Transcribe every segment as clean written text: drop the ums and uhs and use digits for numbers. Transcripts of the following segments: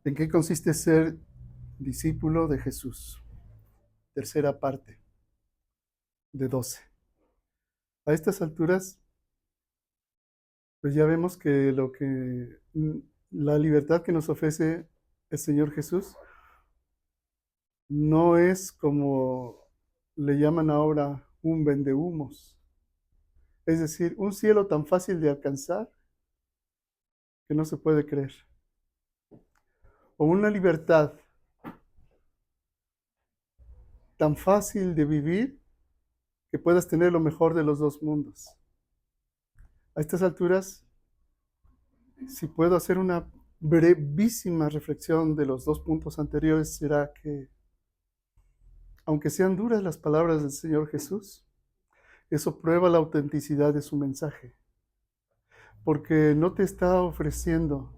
¿En qué consiste ser discípulo de Jesús? Tercera parte de 12. A estas alturas, pues ya vemos que la libertad que nos ofrece el Señor Jesús no es como le llaman ahora un vendehumos. Es decir, un cielo tan fácil de alcanzar que no se puede creer. O una libertad tan fácil de vivir que puedas tener lo mejor de los dos mundos. A estas alturas, si puedo hacer una brevísima reflexión de los dos puntos anteriores, será que, aunque sean duras las palabras del Señor Jesús, eso prueba la autenticidad de su mensaje, porque no te está ofreciendo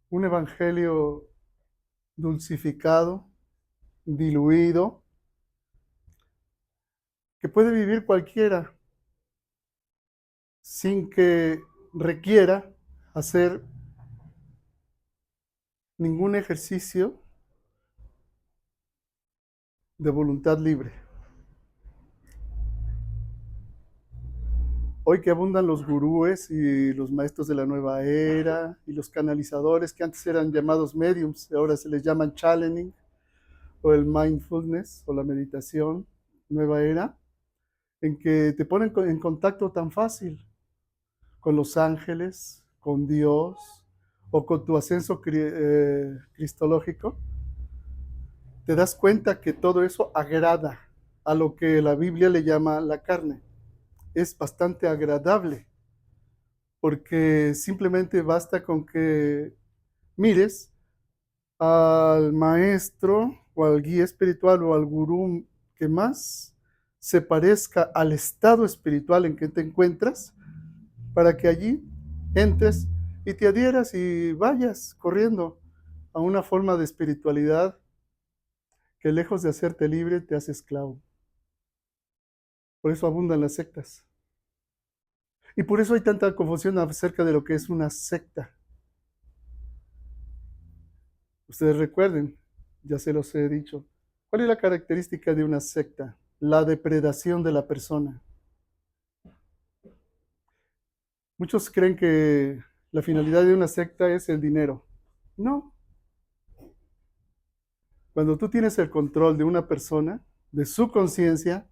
un evangelio dulcificado, diluido, que puede vivir cualquiera sin que requiera hacer ningún ejercicio de voluntad libre. Hoy que abundan los gurúes y los maestros de la nueva era y los canalizadores que antes eran llamados mediums, ahora se les llaman channeling o el mindfulness o la meditación nueva era, en que te ponen en contacto tan fácil con los ángeles, con Dios o con tu ascenso cristológico, te das cuenta que todo eso agrada a lo que la Biblia le llama la carne. Es bastante agradable, porque simplemente basta con que mires al maestro o al guía espiritual o al gurú que más se parezca al estado espiritual en que te encuentras, para que allí entres y te adhieras y vayas corriendo a una forma de espiritualidad que lejos de hacerte libre te hace esclavo. Por eso abundan las sectas. Y por eso hay tanta confusión acerca de lo que es una secta. Ustedes recuerden, ya se los he dicho, ¿cuál es la característica de una secta? La depredación de la persona. Muchos creen que la finalidad de una secta es el dinero. No. Cuando tú tienes el control de una persona, de su conciencia,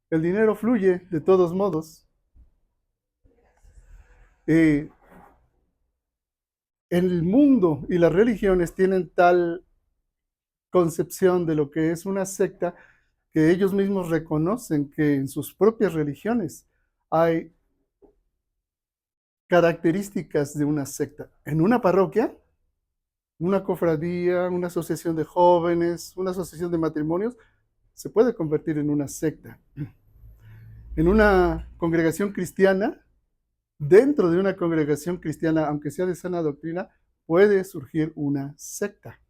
el dinero fluye de todos modos. El mundo y las religiones tienen tal concepción de lo que es una secta que ellos mismos reconocen que en sus propias religiones hay características de una secta. En una parroquia, una cofradía, una asociación de jóvenes, una asociación de matrimonios, se puede convertir en una secta. En una congregación cristiana, dentro de una congregación cristiana, aunque sea de sana doctrina, puede surgir una secta.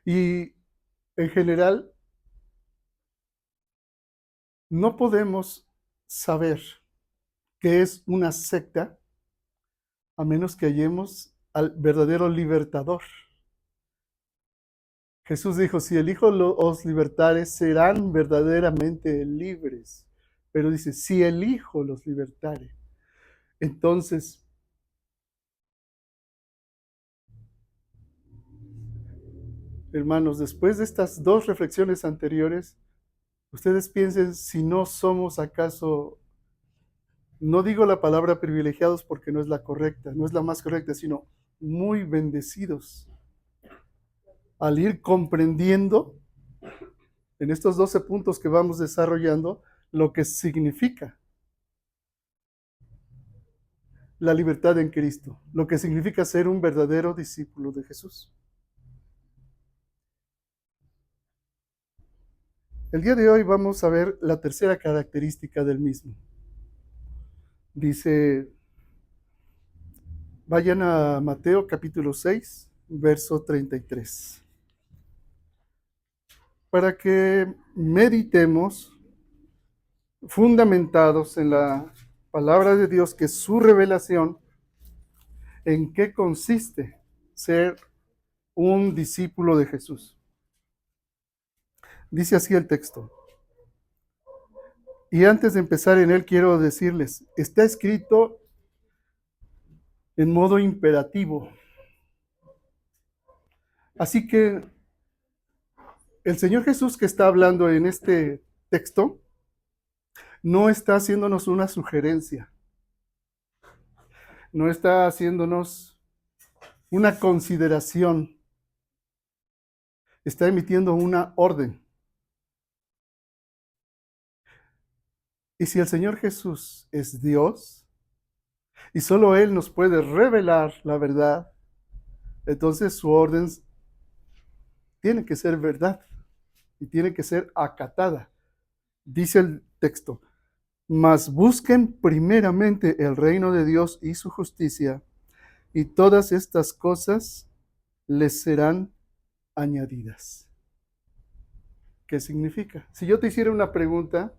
Y en general, no podemos saber qué es una secta a menos que hallemos al verdadero libertador. Jesús dijo, si el Hijo os libertare, serán verdaderamente libres. Pero dice, si el Hijo los libertare. Entonces, hermanos, después de estas dos reflexiones anteriores, ustedes piensen si no somos acaso, no digo la palabra privilegiados porque no es la correcta, no es la más correcta, sino muy bendecidos al ir comprendiendo en estos 12 puntos que vamos desarrollando lo que significa la libertad en Cristo, lo que significa ser un verdadero discípulo de Jesús. El día de hoy vamos a ver la tercera característica del mismo. Dice, vayan a Mateo capítulo 6, verso 33. Para que meditemos fundamentados en la palabra de Dios, que es su revelación, ¿En qué consiste ser un discípulo de Jesús? Dice así el texto. Y antes de empezar en él, quiero decirles, está escrito en modo imperativo. Así que el Señor Jesús que está hablando en este texto no está haciéndonos una sugerencia, no está haciéndonos una consideración, está emitiendo una orden. Y si el Señor Jesús es Dios y solo Él nos puede revelar la verdad, entonces su orden tiene que ser verdad y tiene que ser acatada. Dice el texto, mas busquen primeramente el reino de Dios y su justicia, y todas estas cosas les serán añadidas. ¿Qué significa? Si yo te hiciera una pregunta,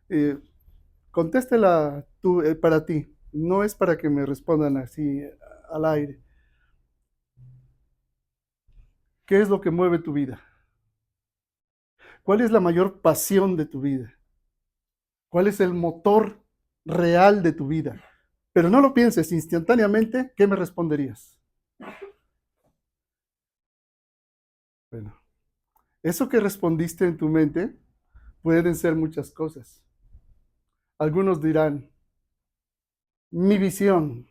eh, contéstela tú, para ti. No es para que me respondan así al aire. ¿Qué es lo que mueve tu vida? ¿Cuál es la mayor pasión de tu vida? ¿Cuál es el motor real de tu vida? Pero no lo pienses instantáneamente, ¿qué me responderías? Bueno, eso que respondiste en tu mente pueden ser muchas cosas. Algunos dirán, mi visión,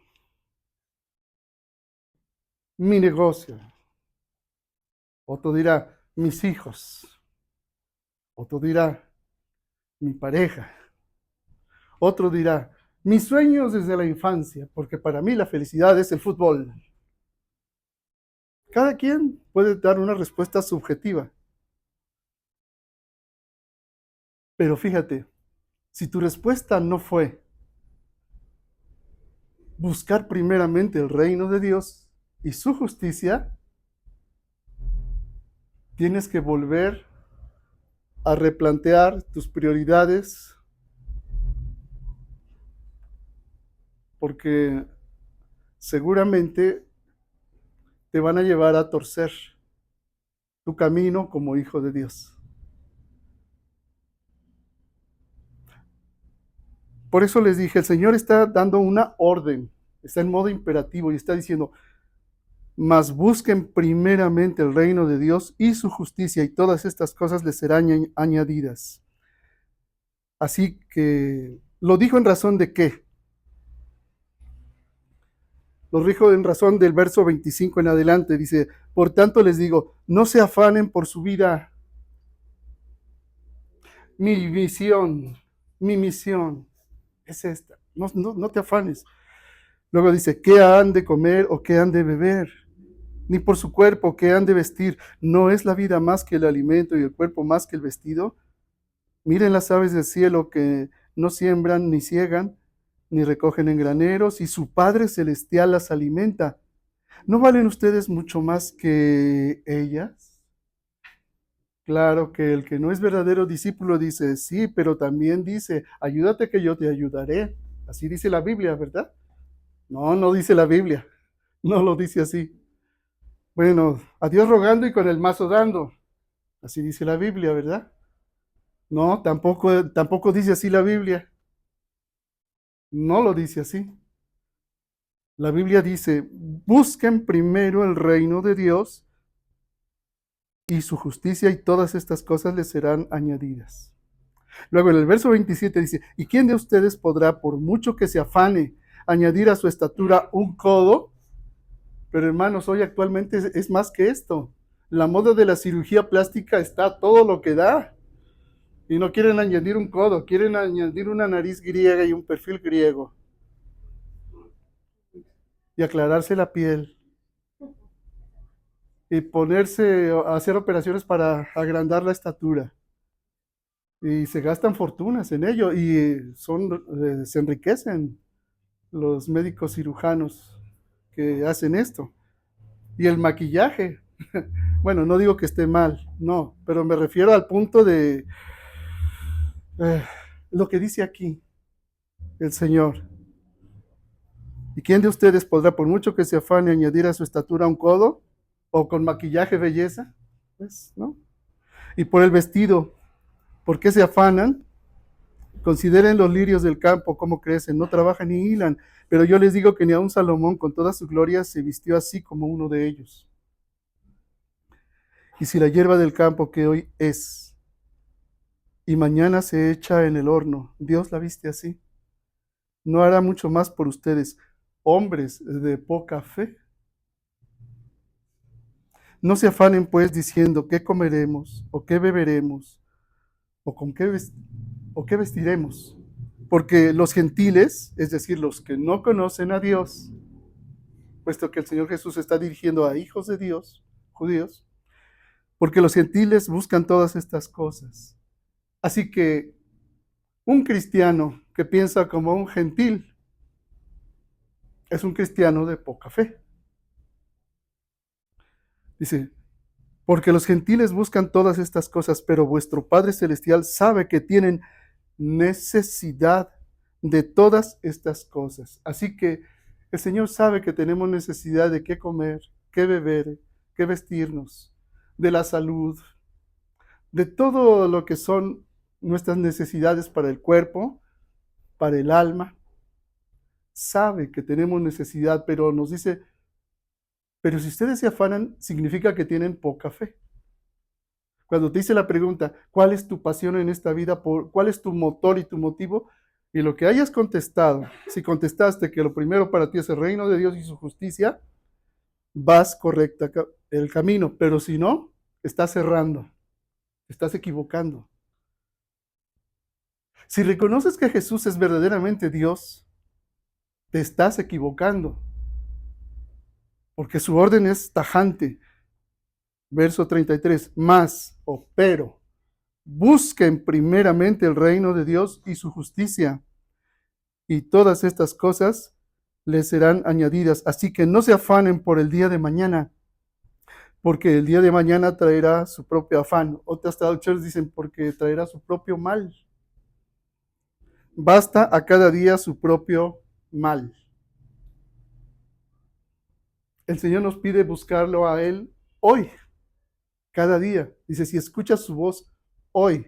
mi negocio. Otro dirá, mis hijos. Otro dirá, mi pareja. Otro dirá, mis sueños desde la infancia, porque para mí la felicidad es el fútbol. Cada quien puede dar una respuesta subjetiva. Pero fíjate, si tu respuesta no fue buscar primeramente el reino de Dios y su justicia, tienes que volver a replantear tus prioridades, porque seguramente te van a llevar a torcer tu camino como hijo de Dios. Por eso les dije, el Señor está dando una orden, está en modo imperativo y está diciendo, mas busquen primeramente el reino de Dios y su justicia y todas estas cosas les serán añadidas. Así que lo dijo en razón de qué. Lo dijo en razón del verso 25 en adelante. Dice, por tanto les digo, no se afanen por su vida. Mi visión, mi misión es esta. No te afanes. Luego dice, ¿qué han de comer o qué han de beber? Ni por su cuerpo, ¿qué han de vestir? ¿No es la vida más que el alimento y el cuerpo más que el vestido? Miren las aves del cielo que no siembran ni ciegan, ni recogen en graneros, y su Padre Celestial las alimenta. ¿No valen ustedes mucho más que ellas? Claro que el que no es verdadero discípulo dice, sí, pero también dice, ayúdate que yo te ayudaré. Así dice la Biblia, ¿verdad? No, no dice la Biblia. No lo dice así. Bueno, a Dios rogando y con el mazo dando. Así dice la Biblia, ¿verdad? No, tampoco dice así la Biblia. No lo dice así. La Biblia dice, busquen primero el reino de Dios y su justicia y todas estas cosas les serán añadidas. Luego en el verso 27 dice, ¿y quién de ustedes podrá, por mucho que se afane, añadir a su estatura un codo? Pero hermanos, hoy actualmente es más que esto. La moda de la cirugía plástica está a todo lo que da. Y no quieren añadir un codo, quieren añadir una nariz griega y un perfil griego. Y aclararse la piel. Y ponerse a hacer operaciones para agrandar la estatura. Y se gastan fortunas en ello y se enriquecen los médicos cirujanos que hacen esto. Y el maquillaje, bueno, no digo que esté mal, no, pero me refiero al punto de lo que dice aquí el Señor. ¿Y quién de ustedes podrá, por mucho que se afane, añadir a su estatura un codo? ¿O con maquillaje belleza? Pues, ¿no? Y por el vestido, ¿por qué se afanan? Consideren los lirios del campo, cómo crecen, no trabajan ni hilan. Pero yo les digo que ni aun Salomón, con toda su gloria, se vistió así como uno de ellos. Y si la hierba del campo que hoy es y mañana se echa en el horno, Dios la viste así, ¿no hará mucho más por ustedes, hombres de poca fe? No se afanen pues diciendo qué comeremos o qué beberemos o con qué, o qué vestiremos, porque los gentiles, es decir, los que no conocen a Dios, puesto que el Señor Jesús está dirigiendo a hijos de Dios, judíos, porque los gentiles buscan todas estas cosas. Así que un cristiano que piensa como un gentil es un cristiano de poca fe. Dice, porque los gentiles buscan todas estas cosas, pero vuestro Padre Celestial sabe que tienen necesidad de todas estas cosas. Así que el Señor sabe que tenemos necesidad de qué comer, qué beber, qué vestirnos, de la salud, de todo lo que son nuestras necesidades para el cuerpo, para el alma. Sabe que tenemos necesidad, pero nos dice, pero si ustedes se afanan, significa que tienen poca fe. Cuando te hice la pregunta, ¿cuál es tu pasión en esta vida? ¿Cuál es tu motor y tu motivo? Y lo que hayas contestado, si contestaste que lo primero para ti es el reino de Dios y su justicia, vas correcta el camino, pero si no, estás errando, estás equivocando. Si reconoces que Jesús es verdaderamente Dios, te estás equivocando, porque su orden es tajante. Verso 33, más o pero, busquen primeramente el reino de Dios y su justicia, y todas estas cosas les serán añadidas. Así que no se afanen por el día de mañana, porque el día de mañana traerá su propio afán. Otras traducciones dicen porque traerá su propio mal. Basta a cada día su propio mal. El Señor nos pide buscarlo a Él hoy, cada día. Dice, si escuchas su voz hoy,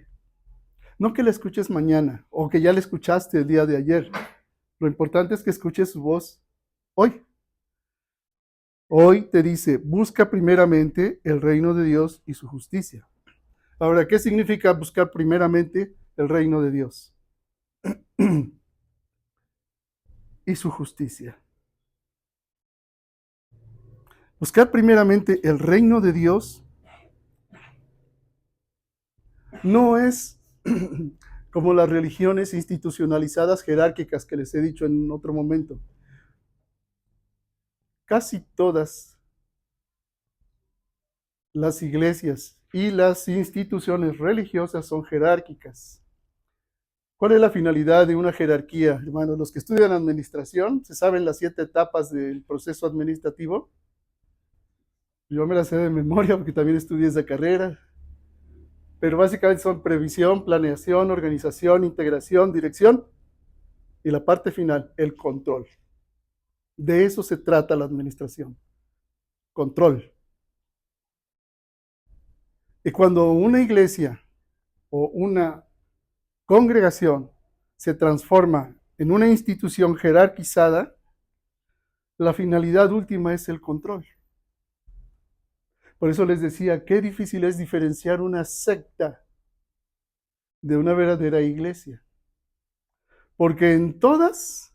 no que la escuches mañana o que ya la escuchaste el día de ayer. Lo importante es que escuches su voz hoy. Hoy te dice, busca primeramente el reino de Dios y su justicia. Ahora, ¿qué significa buscar primeramente el reino de Dios y su justicia? Buscar primeramente el reino de Dios no es como las religiones institucionalizadas jerárquicas que les he dicho en otro momento. Casi todas las iglesias y las instituciones religiosas son jerárquicas. ¿Cuál es la finalidad de una jerarquía, hermanos? Los que estudian administración, ¿se saben las 7 etapas del proceso administrativo? Yo me las sé de memoria porque también estudié esa carrera. Pero básicamente son previsión, planeación, organización, integración, dirección y la parte final, el control. De eso se trata la administración. Control. Y cuando una iglesia o una congregación se transforma en una institución jerarquizada, la finalidad última es el control. Por eso les decía, qué difícil es diferenciar una secta de una verdadera iglesia. Porque en todas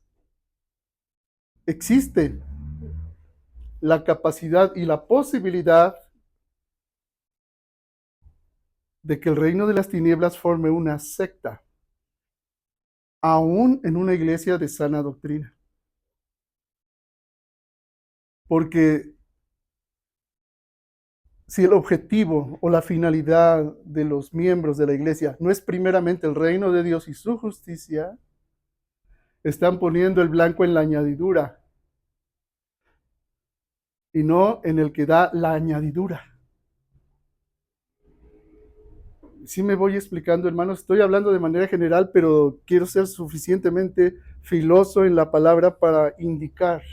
existe la capacidad y la posibilidad de que el reino de las tinieblas forme una secta, aún en una iglesia de sana doctrina. Porque si el objetivo o la finalidad de los miembros de la iglesia no es primeramente el reino de Dios y su justicia, están poniendo el blanco en la añadidura y no en el que da la añadidura. Sí me voy explicando, hermanos. Estoy hablando de manera general, pero quiero ser suficientemente filoso en la palabra para indicar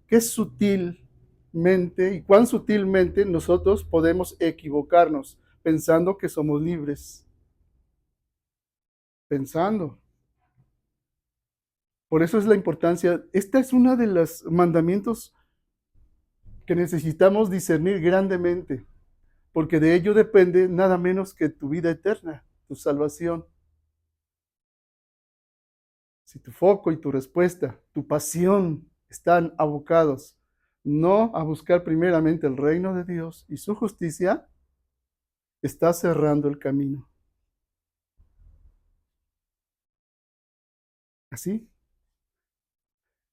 qué sutilmente y cuán sutilmente nosotros podemos equivocarnos pensando que somos libres. Pensando. Por eso es la importancia. Esta es una de los mandamientos que necesitamos discernir grandemente, porque de ello depende nada menos que tu vida eterna, tu salvación. Si tu foco y tu respuesta, tu pasión están abocados no a buscar primeramente el reino de Dios y su justicia, estás cerrando el camino. ¿Así?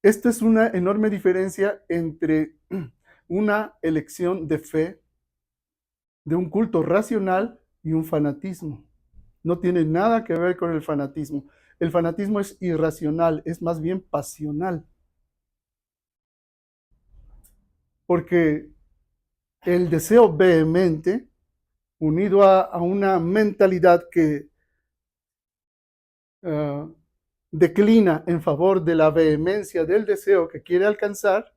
Esta es una enorme diferencia entre una elección de fe, de un culto racional y un fanatismo. No tiene nada que ver con el fanatismo. El fanatismo es irracional, es más bien pasional. Porque el deseo vehemente, unido a una mentalidad que declina en favor de la vehemencia del deseo que quiere alcanzar,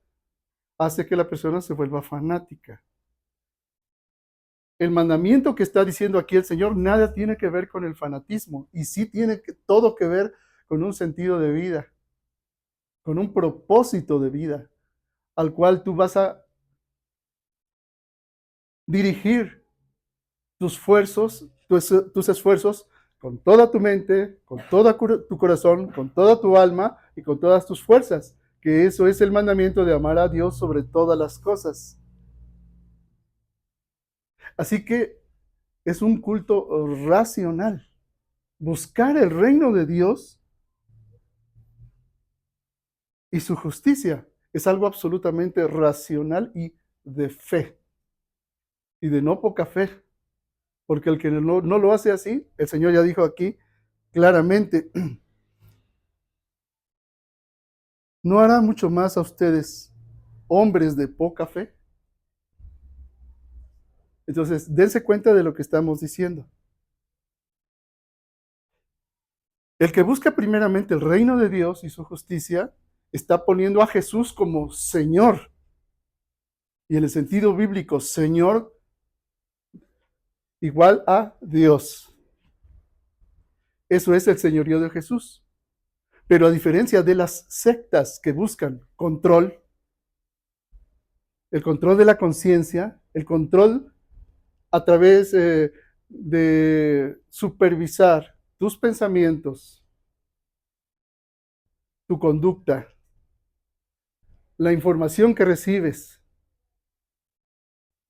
hace que la persona se vuelva fanática. El mandamiento que está diciendo aquí el Señor nada tiene que ver con el fanatismo y sí tiene todo que ver con un sentido de vida, con un propósito de vida, al cual tú vas a dirigir tus esfuerzos con toda tu mente, con todo tu corazón, con toda tu alma y con todas tus fuerzas, que eso es el mandamiento de amar a Dios sobre todas las cosas. Así que es un culto racional. Buscar el reino de Dios y su justicia es algo absolutamente racional y de fe, y de no poca fe, porque el que no lo hace así, el Señor ya dijo aquí claramente, ¿no hará mucho más a ustedes hombres de poca fe? Entonces, dense cuenta de lo que estamos diciendo. El que busca primeramente el reino de Dios y su justicia está poniendo a Jesús como Señor. Y en el sentido bíblico, Señor igual a Dios. Eso es el señorío de Jesús. Pero a diferencia de las sectas que buscan control, el control de la conciencia, el control a través de supervisar tus pensamientos, tu conducta, la información que recibes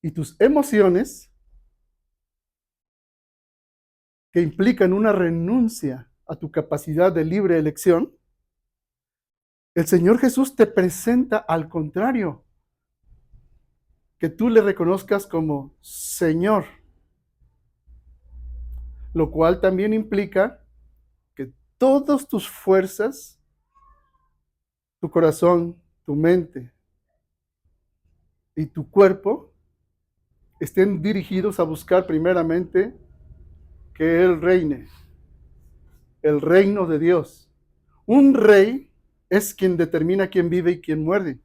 y tus emociones, que implican una renuncia a tu capacidad de libre elección, el Señor Jesús te presenta al contrario, que tú le reconozcas como Señor, lo cual también implica que todas tus fuerzas, tu corazón, tu mente y tu cuerpo estén dirigidos a buscar primeramente que Él reine, el reino de Dios. Un rey es quien determina quién vive y quién muere.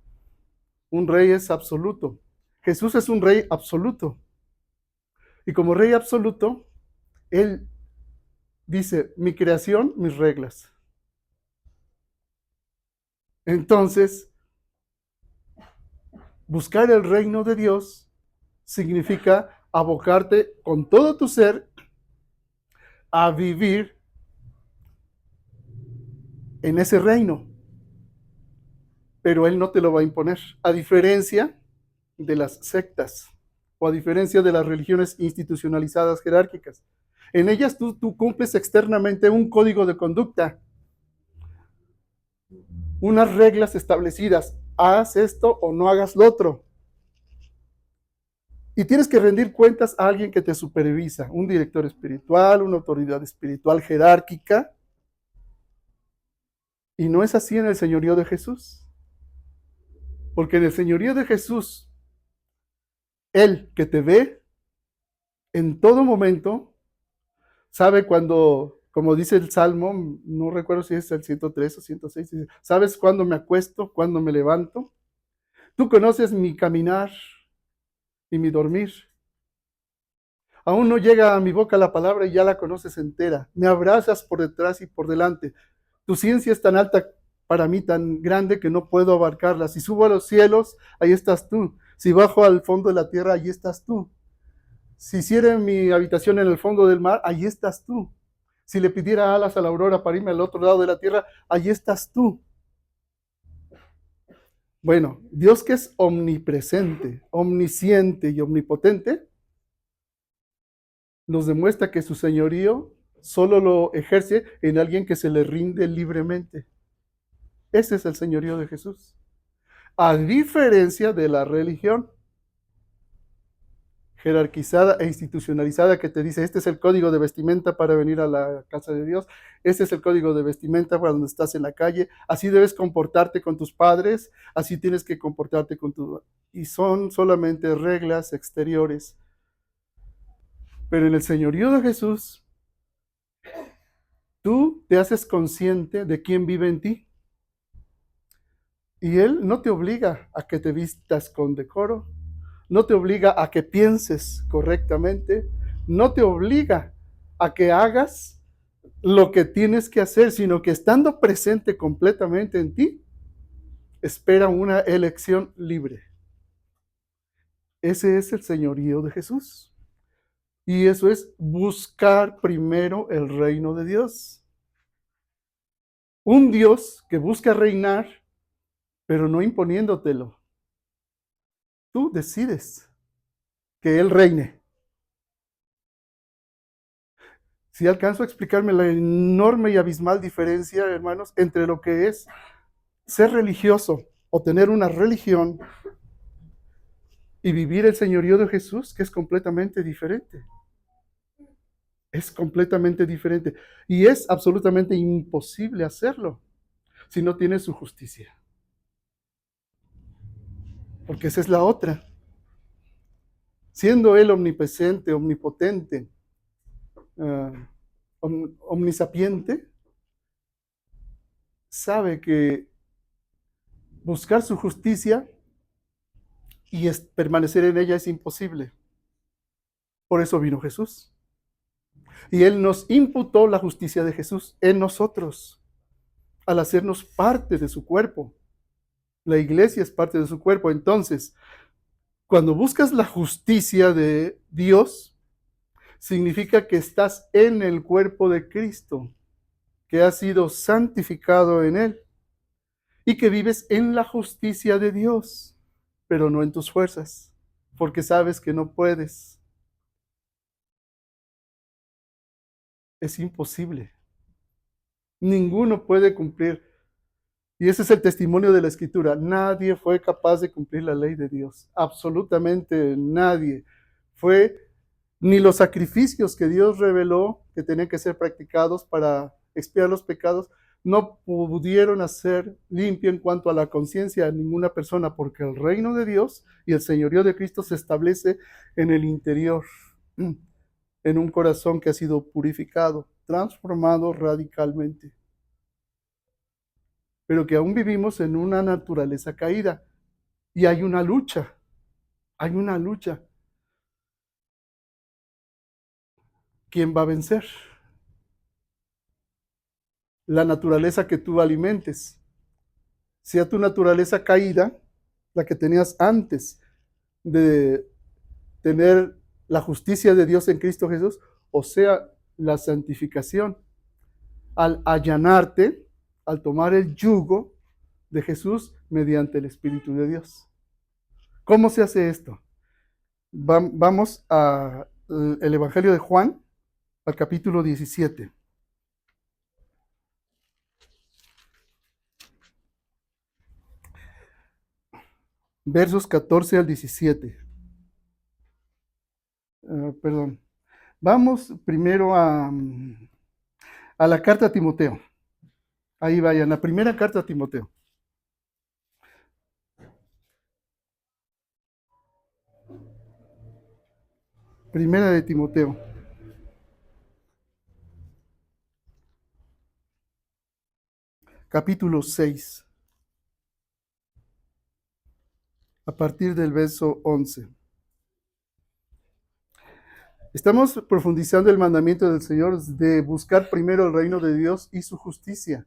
Un rey es absoluto. Jesús es un rey absoluto. Y como rey absoluto, Él dice, mi creación, mis reglas. Entonces, buscar el reino de Dios significa abocarte con todo tu ser a vivir en ese reino. Pero Él no te lo va a imponer. A diferencia de las sectas o a diferencia de las religiones institucionalizadas jerárquicas. En ellas tú cumples externamente un código de conducta, unas reglas establecidas. Haz esto o no hagas lo otro. Y tienes que rendir cuentas a alguien que te supervisa, un director espiritual, una autoridad espiritual jerárquica. Y no es así en el señorío de Jesús. Porque en el señorío de Jesús, Él que te ve en todo momento, Sabe cuando, como dice el Salmo, no recuerdo si es el 103 o 106, dice, ¿sabes cuándo me acuesto, cuándo me levanto? Tú conoces mi caminar y mi dormir. Aún no llega a mi boca la palabra y ya la conoces entera. Me abrazas por detrás y por delante. Tu ciencia es tan alta para mí, tan grande que no puedo abarcarla. Si subo a los cielos, ahí estás tú. Si bajo al fondo de la tierra, ahí estás tú. Si hiciera mi habitación en el fondo del mar, ahí estás tú. Si le pidiera alas a la aurora para irme al otro lado de la tierra, ahí estás tú. Bueno, Dios que es omnipresente, omnisciente y omnipotente, nos demuestra que su señorío solo lo ejerce en alguien que se le rinde libremente. Ese es el señorío de Jesús. A diferencia de la religión jerarquizada e institucionalizada que te dice, este es el código de vestimenta para venir a la casa de Dios, este es el código de vestimenta para donde estás en la calle, así debes comportarte con tus padres, así tienes que comportarte con tu... Y son solamente reglas exteriores. Pero en el señorío de Jesús, tú te haces consciente de quién vive en ti. Y Él no te obliga a que te vistas con decoro, no te obliga a que pienses correctamente, no te obliga a que hagas lo que tienes que hacer, sino que estando presente completamente en ti, espera una elección libre. Ese es el señorío de Jesús. Y eso es buscar primero el reino de Dios. Un Dios que busca reinar, pero no imponiéndotelo. Tú decides que Él reine. Si alcanzo a explicarme la enorme y abismal diferencia, hermanos, entre lo que es ser religioso o tener una religión y vivir el señorío de Jesús, que es completamente diferente. Es completamente diferente. Y es absolutamente imposible hacerlo si no tienes su justicia. Porque esa es la otra. Siendo Él omnipresente, omnipotente, uh, omnisapiente, sabe que buscar su justicia y permanecer en ella es imposible. Por eso vino Jesús. Y Él nos imputó la justicia de Jesús en nosotros, al hacernos parte de su cuerpo. La iglesia es parte de su cuerpo. Entonces, cuando buscas la justicia de Dios, significa que estás en el cuerpo de Cristo, que has sido santificado en Él y que vives en la justicia de Dios, pero no en tus fuerzas, porque sabes que no puedes. Es imposible. Ninguno puede cumplir. Y ese es el testimonio de la Escritura. Nadie fue capaz de cumplir la ley de Dios. Absolutamente nadie. Fue ni los sacrificios que Dios reveló que tenían que ser practicados para expiar los pecados, no pudieron hacer limpio en cuanto a la conciencia a ninguna persona, porque el reino de Dios y el señorío de Cristo se establece en el interior, en un corazón que ha sido purificado, transformado radicalmente, pero que aún vivimos en una naturaleza caída y hay una lucha, hay una lucha. ¿Quién va a vencer? La naturaleza que tú alimentes, sea tu naturaleza caída, la que tenías antes de tener la justicia de Dios en Cristo Jesús, o sea, la santificación, al allanarte, al tomar el yugo de Jesús mediante el Espíritu de Dios. ¿Cómo se hace esto? Vamos al Evangelio de Juan, al capítulo 17. Versos 14 al 17. Perdón. Vamos primero a la carta a Timoteo. Ahí vayan, la primera carta a Timoteo. Primera de Timoteo. capítulo 6, a partir del verso 11. Estamos profundizando el mandamiento del Señor de buscar primero el reino de Dios y su justicia.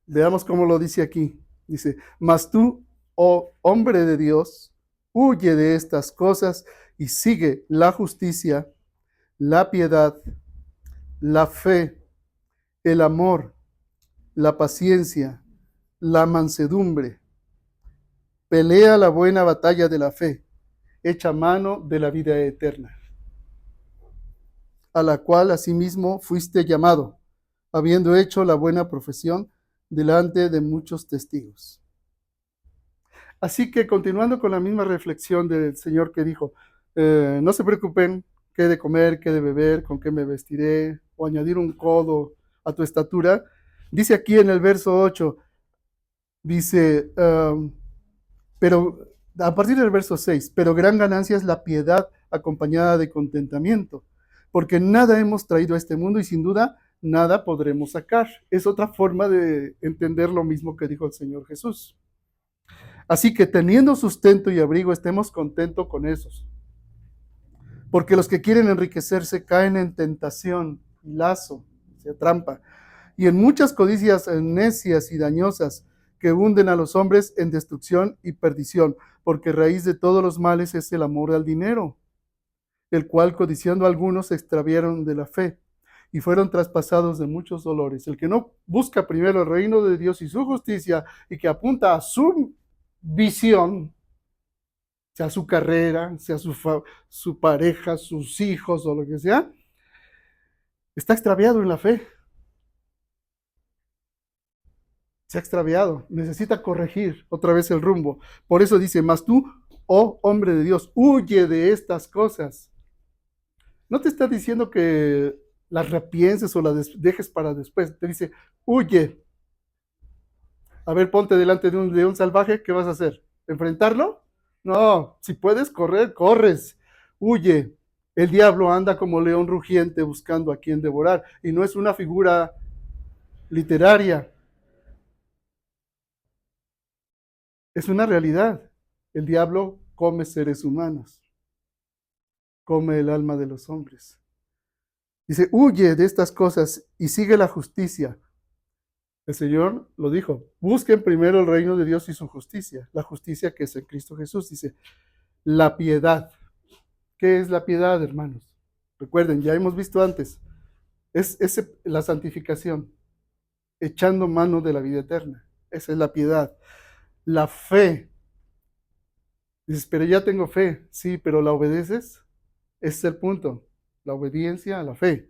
Veamos cómo lo dice aquí. Dice, mas tú, oh hombre de Dios, huye de estas cosas y sigue la justicia, la piedad, la fe, el amor, la paciencia, la mansedumbre. Pelea la buena batalla de la fe, echa mano de la vida eterna, a la cual asimismo fuiste llamado, habiendo hecho la buena profesión delante de muchos testigos. Así que continuando con la misma reflexión del Señor que dijo, no se preocupen qué de comer, qué de beber, con qué me vestiré, o añadir un codo a tu estatura, dice aquí en el verso 8, dice, pero a partir del verso 6, pero gran ganancia es la piedad acompañada de contentamiento, porque nada hemos traído a este mundo y sin duda nada podremos sacar. Es otra forma de entender lo mismo que dijo el Señor Jesús. Así que teniendo sustento y abrigo, estemos contentos con esos. Porque los que quieren enriquecerse caen en tentación, lazo, se trampa, y en muchas codicias necias y dañosas que hunden a los hombres en destrucción y perdición, porque raíz de todos los males es el amor al dinero, el cual codiciando algunos se extraviaron de la fe y fueron traspasados de muchos dolores. El que no busca primero el reino de Dios y su justicia y que apunta a su visión, sea su carrera, sea su pareja, sus hijos o lo que sea, está extraviado en la fe. Se ha extraviado, necesita corregir otra vez el rumbo. Por eso dice, mas tú, oh hombre de Dios, huye de estas cosas. No te está diciendo que las repienses o las dejes para después. Te dice, huye. A ver, ponte delante de un león salvaje, ¿qué vas a hacer? ¿Enfrentarlo? No, si puedes correr, corres. Huye. El diablo anda como león rugiente buscando a quien devorar. Y no es una figura literaria. Es una realidad. El diablo come seres humanos. Come el alma de los hombres. Dice, huye de estas cosas y sigue la justicia. El Señor lo dijo, busquen primero el reino de Dios y su justicia. La justicia que es en Cristo Jesús. Dice, la piedad. ¿Qué es la piedad, hermanos? Recuerden, ya hemos visto antes. Es la santificación, echando mano de la vida eterna. Esa es la piedad. La fe. Dices, pero ya tengo fe. Sí, pero ¿la obedeces? Ese es el punto. La obediencia a la fe.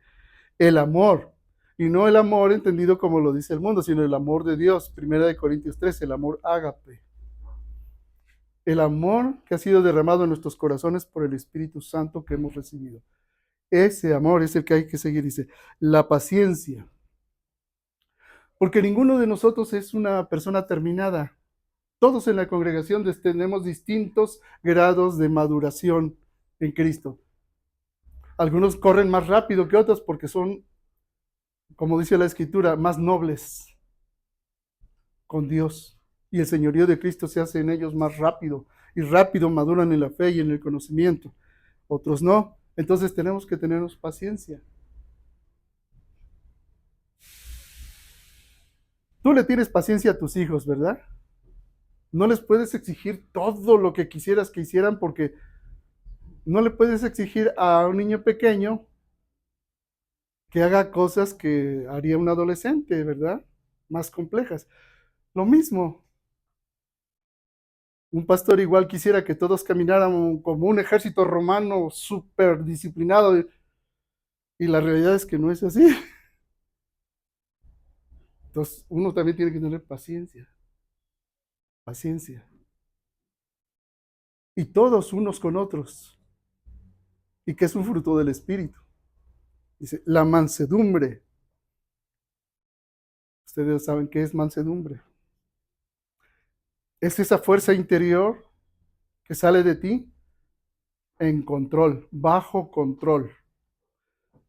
El amor. Y no el amor entendido como lo dice el mundo, sino el amor de Dios. 1 Corintios 13, el amor ágape. El amor que ha sido derramado en nuestros corazones por el Espíritu Santo que hemos recibido. Ese amor es el que hay que seguir, dice. La paciencia. Porque ninguno de nosotros es una persona terminada. Todos en la congregación tenemos distintos grados de maduración en Cristo. Algunos corren más rápido que otros porque son, como dice la Escritura, más nobles con Dios. Y el señorío de Cristo se hace en ellos más rápido. Y rápido maduran en la fe y en el conocimiento. Otros no. Entonces tenemos que tenernos paciencia. Tú le tienes paciencia a tus hijos, ¿verdad? No les puedes exigir todo lo que quisieras que hicieran porque no le puedes exigir a un niño pequeño que haga cosas que haría un adolescente, ¿verdad? Más complejas. Lo mismo. Un pastor igual quisiera que todos caminaran como un ejército romano súper disciplinado y la realidad es que no es así. Entonces uno también tiene que tener paciencia. Paciencia. Y todos unos con otros. Y que es un fruto del Espíritu. Dice, la mansedumbre. Ustedes saben qué es mansedumbre. Es esa fuerza interior que sale de ti en control, bajo control,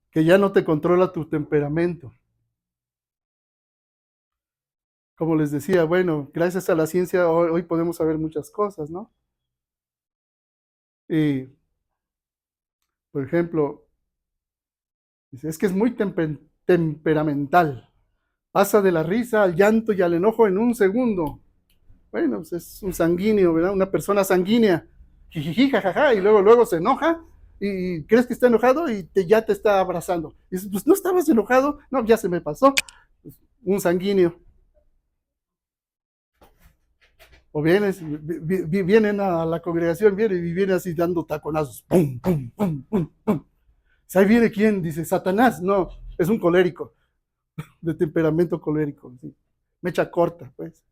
que ya no te controla tu temperamento. como les decía, bueno, gracias a la ciencia hoy podemos saber muchas cosas, ¿no? Y, por ejemplo, dice, es que es muy temperamental. Pasa de la risa al llanto y al enojo en un segundo. Bueno, pues es un sanguíneo, ¿verdad? Una persona sanguínea. Jijiji, jajaja, y luego se enoja y crees que está enojado y ya te está abrazando. Y dices, pues no estabas enojado. No, ya se me pasó. Pues, un sanguíneo. O vienen a la congregación, vienen y vienen así dando taconazos. Pum, pum, pum, pum, pum. ¿Ahí viene quién? Dice, Satanás. No, es un colérico, de temperamento colérico. ¿Sí? Mecha corta, pues.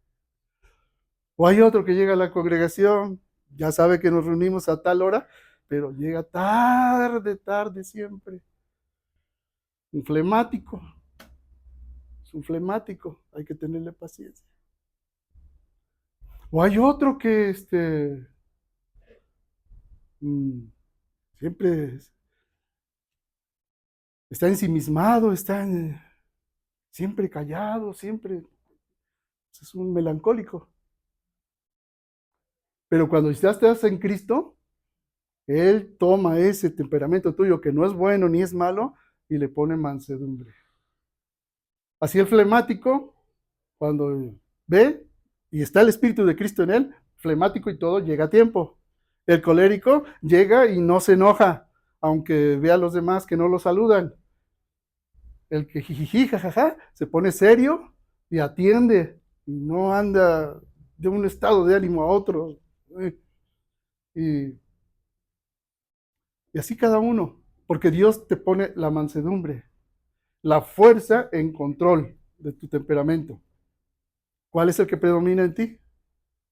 O hay otro que llega a la congregación, ya sabe que nos reunimos a tal hora, pero llega tarde siempre. Un flemático, es un flemático, hay que tenerle paciencia. O hay otro que mm, siempre está ensimismado, siempre callado, siempre es un melancólico. Pero cuando ya estás en Cristo, Él toma ese temperamento tuyo que no es bueno ni es malo y le pone mansedumbre. Así el flemático, cuando ve y está el Espíritu de Cristo en él, flemático y todo, llega a tiempo. El colérico llega y no se enoja, aunque vea a los demás que no lo saludan. El que jijiji, jajaja, se pone serio y atiende y no anda de un estado de ánimo a otro. Y, y así cada uno, porque Dios te pone la mansedumbre, la fuerza en control de tu temperamento. ¿Cuál es el que predomina en ti?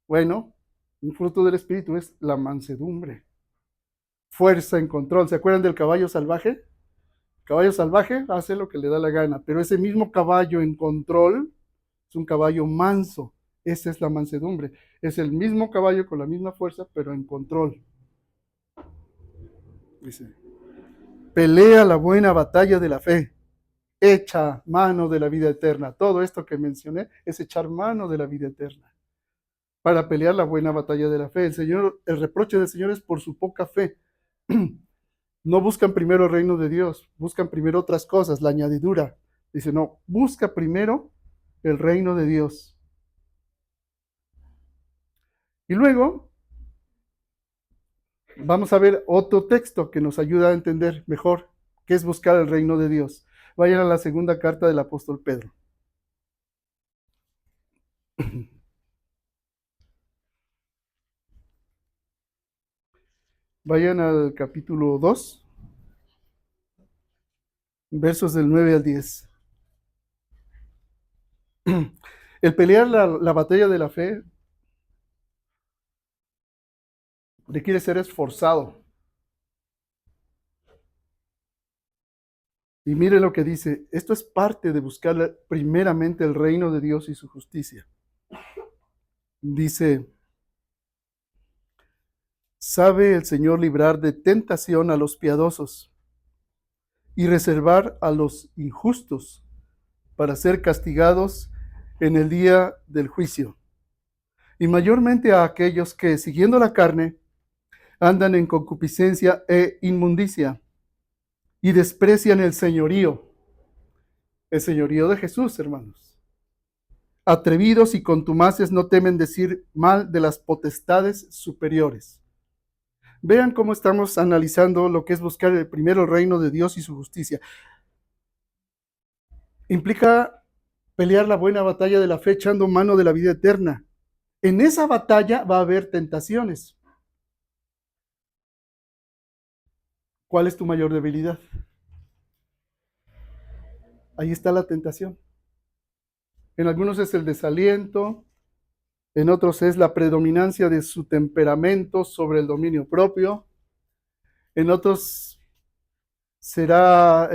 Bueno, un fruto del Espíritu es la mansedumbre, fuerza en control. ¿Se acuerdan del caballo salvaje? El caballo salvaje hace lo que le da la gana, pero ese mismo caballo en control es un caballo manso. Esa es la mansedumbre. Es el mismo caballo con la misma fuerza, pero en control. Dice, pelea la buena batalla de la fe, echa mano de la vida eterna. Todo esto que mencioné es echar mano de la vida eterna para pelear la buena batalla de la fe. El reproche del Señor es por su poca fe. No buscan primero el reino de Dios, buscan primero otras cosas, la añadidura. Dice, no, busca primero el reino de Dios. Y luego vamos a ver otro texto que nos ayuda a entender mejor qué es buscar el reino de Dios. Vayan a la segunda carta del apóstol Pedro. Vayan al capítulo 2, versos del 9 al 10. El pelear la batalla de la fe requiere ser esforzado. Y mire lo que dice, esto es parte de buscar primeramente el reino de Dios y su justicia. Dice, sabe el Señor librar de tentación a los piadosos y reservar a los injustos para ser castigados en el día del juicio. Y mayormente a aquellos que, siguiendo la carne, andan en concupiscencia e inmundicia y desprecian el señorío de Jesús, hermanos. Atrevidos y contumaces no temen decir mal de las potestades superiores. Vean cómo estamos analizando lo que es buscar el primero reino de Dios y su justicia. Implica pelear la buena batalla de la fe echando mano de la vida eterna. En esa batalla va a haber tentaciones. ¿Cuál es tu mayor debilidad? Ahí está la tentación. En algunos es el desaliento, en otros es la predominancia de su temperamento sobre el dominio propio, en otros será,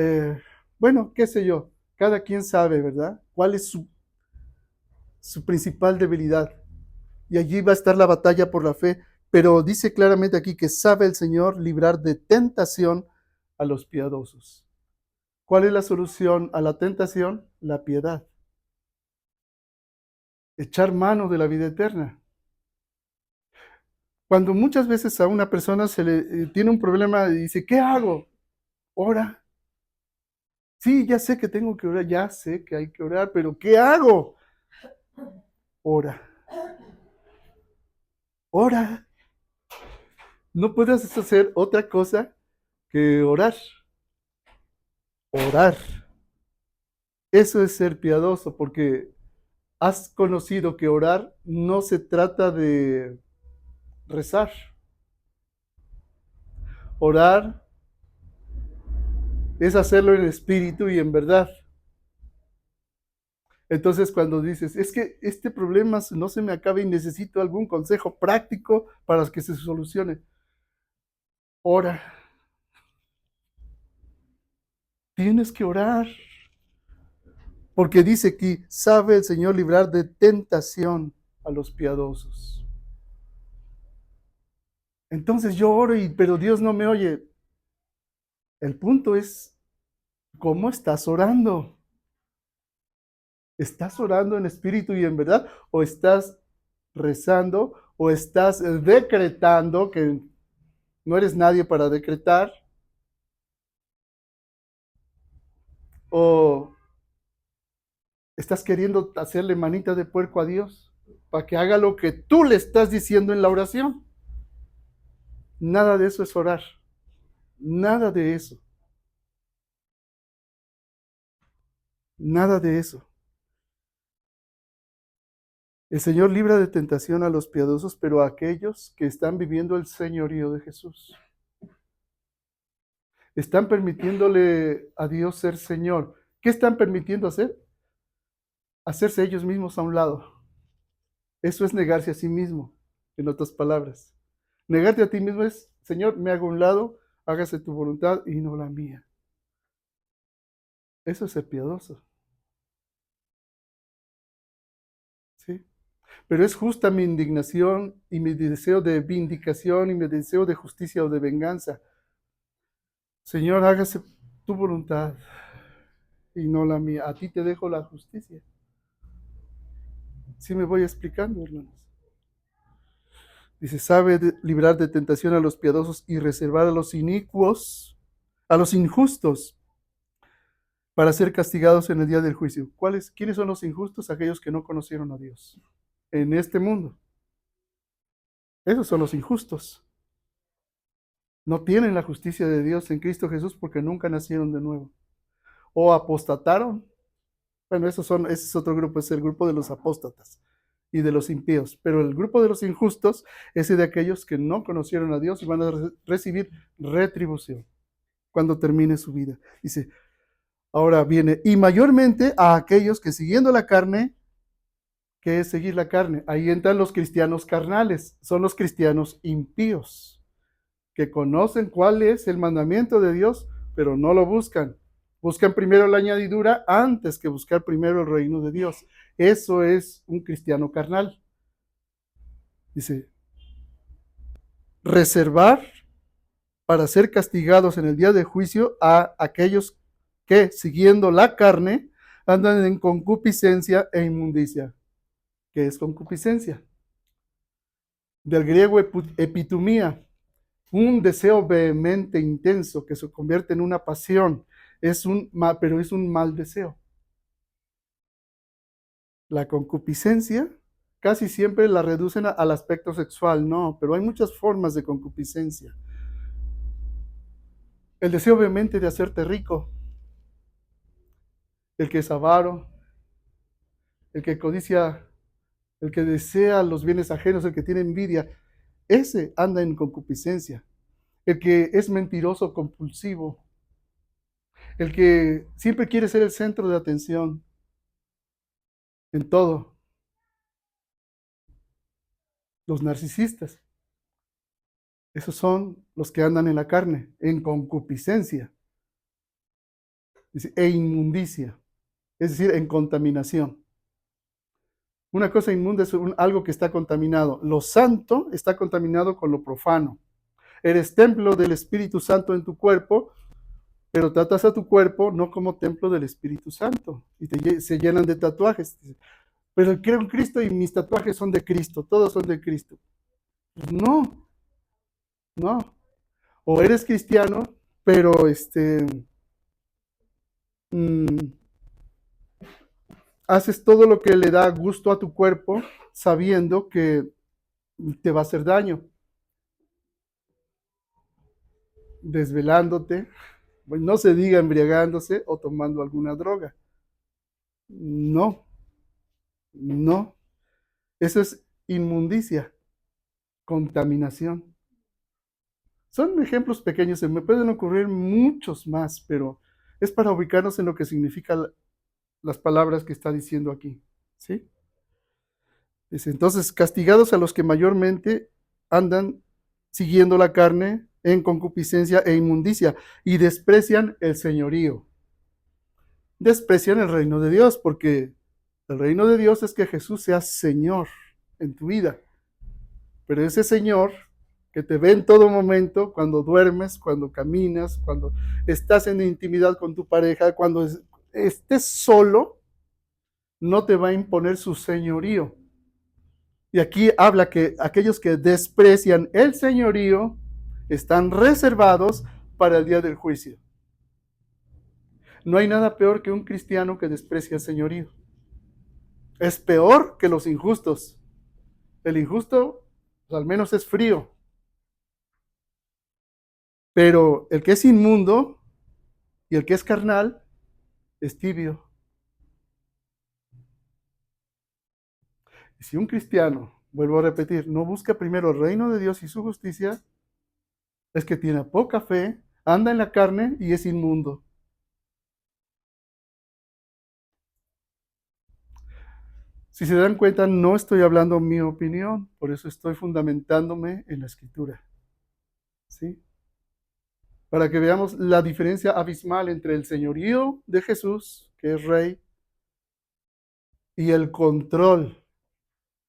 bueno, qué sé yo, cada quien sabe, ¿verdad? ¿Cuál es su principal debilidad? Y allí va a estar la batalla por la fe, pero dice claramente aquí que sabe el Señor librar de tentación a los piadosos. ¿Cuál es la solución a la tentación? La piedad. echar mano de la vida eterna. Cuando muchas veces a una persona se le tiene un problema y dice, ¿qué hago? Ora. Sí, ya sé que tengo que orar, ya sé que hay que orar, pero ¿qué hago? Ora. Ora. No puedes hacer otra cosa que orar. Orar. Eso es ser piadoso, porque has conocido que orar no se trata de rezar. Orar es hacerlo en espíritu y en verdad. Entonces, cuando dices, es que este problema no se me acaba y necesito algún consejo práctico para que se solucione, ora. Tienes que orar. Porque dice que sabe el Señor librar de tentación a los piadosos. Entonces yo oro, pero Dios no me oye. El punto es, ¿cómo estás orando? ¿Estás orando en espíritu y en verdad? ¿O estás rezando? ¿O estás decretando que no eres nadie para decretar? ¿O estás queriendo hacerle manita de puerco a Dios para que haga lo que tú le estás diciendo en la oración? Nada de eso es orar. Nada de eso. Nada de eso. El Señor libra de tentación a los piadosos, pero a aquellos que están viviendo el señorío de Jesús. Están permitiéndole a Dios ser Señor. ¿Qué están permitiendo hacer? Hacerse ellos mismos a un lado. Eso es negarse a sí mismo, en otras palabras. Negarte a ti mismo es, Señor, me hago a un lado, hágase tu voluntad y no la mía. Eso es ser piadoso. ¿Sí? Pero es justa mi indignación y mi deseo de vindicación y mi deseo de justicia o de venganza. Señor, hágase tu voluntad y no la mía. A ti te dejo la justicia. Sí me voy explicando, hermanos. Dice, sabe librar de tentación a los piadosos y reservar a los inicuos, a los injustos, para ser castigados en el día del juicio. ¿Quiénes son los injustos? Aquellos que no conocieron a Dios en este mundo. Esos son los injustos. No tienen la justicia de Dios en Cristo Jesús porque nunca nacieron de nuevo. O apostataron. Bueno, ese es otro grupo, es el grupo de los apóstatas y de los impíos. Pero el grupo de los injustos es de aquellos que no conocieron a Dios y van a recibir retribución cuando termine su vida. Dice, ahora viene, y mayormente a aquellos que siguiendo la carne, ¿qué es seguir la carne? Ahí entran los cristianos carnales, son los cristianos impíos, que conocen cuál es el mandamiento de Dios, pero no lo buscan. Buscan primero la añadidura antes que buscar primero el reino de Dios. Eso es un cristiano carnal. Dice, reservar para ser castigados en el día de juicio a aquellos que, siguiendo la carne, andan en concupiscencia e inmundicia. ¿Qué es concupiscencia? Del griego epitumía, un deseo vehemente, intenso, que se convierte en una pasión, pero es un mal deseo. La concupiscencia casi siempre la reducen al aspecto sexual, no, pero hay muchas formas de concupiscencia. El deseo vehemente de hacerte rico, el que es avaro, el que codicia, el que desea los bienes ajenos, el que tiene envidia, ese anda en concupiscencia. El que es mentiroso, compulsivo, el que siempre quiere ser el centro de atención en todo. Los narcisistas, esos son los que andan en la carne, en concupiscencia e inmundicia, es decir, en contaminación. Una cosa inmunda es algo que está contaminado. Lo santo está contaminado con lo profano. Eres templo del Espíritu Santo en tu cuerpo, pero tratas a tu cuerpo no como templo del Espíritu Santo y se llenan de tatuajes. pero creo en Cristo y mis tatuajes son de Cristo, todos son de Cristo. Pues no, no. O eres cristiano, pero mm, haces todo lo que le da gusto a tu cuerpo sabiendo que te va a hacer daño, desvelándote, pues no se diga embriagándose o tomando alguna droga. No, no. Eso es inmundicia, contaminación. Son ejemplos pequeños, se me pueden ocurrir muchos más, pero es para ubicarnos en lo que significan las palabras que está diciendo aquí. ¿Sí? Dice, entonces, castigados a los que mayormente andan siguiendo la carne en concupiscencia e inmundicia y desprecian el señorío. Desprecian el reino de Dios, porque el reino de Dios es que Jesús sea Señor en tu vida. Pero ese Señor que te ve en todo momento, cuando duermes, cuando caminas, cuando estás en intimidad con tu pareja, cuando estés solo, no te va a imponer su señorío. Y aquí habla que aquellos que desprecian el señorío están reservados para el día del juicio. No hay nada peor que un cristiano que desprecia el señorío. Es peor que los injustos. El injusto, pues, al menos es frío. Pero el que es inmundo y el que es carnal es tibio. Y si un cristiano, vuelvo a repetir, no busca primero el reino de Dios y su justicia, es que tiene poca fe, anda en la carne y es inmundo. Si se dan cuenta, no estoy hablando mi opinión, por eso estoy fundamentándome en la escritura. ¿Sí? Para que veamos la diferencia abismal entre el señorío de Jesús, que es rey, y el control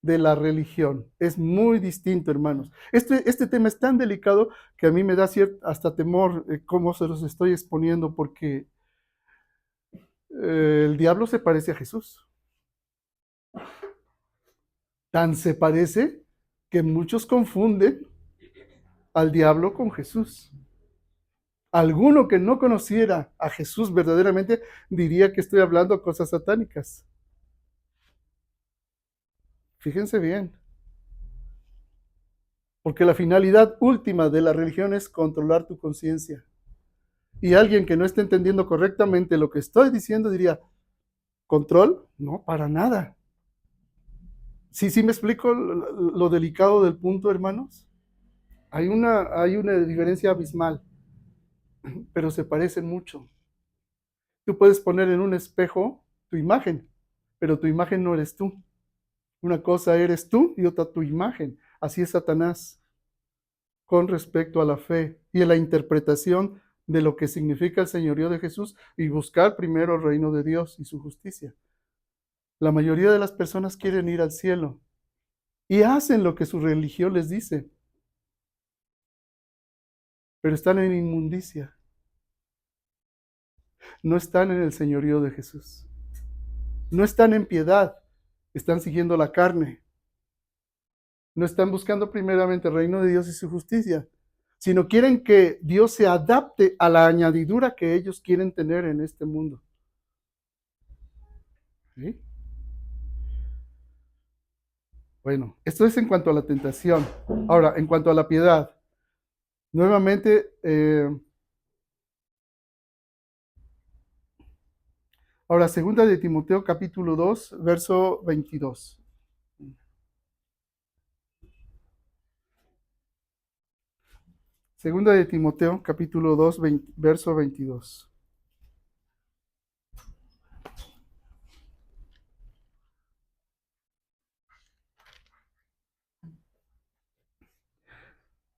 de la religión. Es muy distinto, hermanos. Este tema es tan delicado que a mí me da hasta temor cómo se los estoy exponiendo, porque el diablo se parece a Jesús. Tan se parece que muchos confunden al diablo con Jesús. Alguno que no conociera a Jesús verdaderamente diría que estoy hablando cosas satánicas. Fíjense bien. Porque la finalidad última de la religión es controlar tu conciencia. Y alguien que no esté entendiendo correctamente lo que estoy diciendo diría, ¿control? No, para nada. ¿Sí me explico lo delicado del punto, hermanos? Hay una diferencia abismal, pero se parecen mucho. Tú puedes poner en un espejo tu imagen, pero tu imagen no eres tú. Una cosa eres tú y otra tu imagen. Así es Satanás con respecto a la fe y a la interpretación de lo que significa el señorío de Jesús y buscar primero el reino de Dios y su justicia. La mayoría de las personas quieren ir al cielo y hacen lo que su religión les dice, pero están en inmundicia. No están en el señorío de Jesús. No están en piedad, están siguiendo la carne. No están buscando primeramente el reino de Dios y su justicia, sino quieren que Dios se adapte a la añadidura que ellos quieren tener en este mundo. ¿Sí? Bueno, esto es en cuanto a la tentación. Ahora, en cuanto a la piedad, nuevamente, ahora, segunda de Timoteo capítulo 2, verso 22. Segunda de Timoteo capítulo 2, verso 22.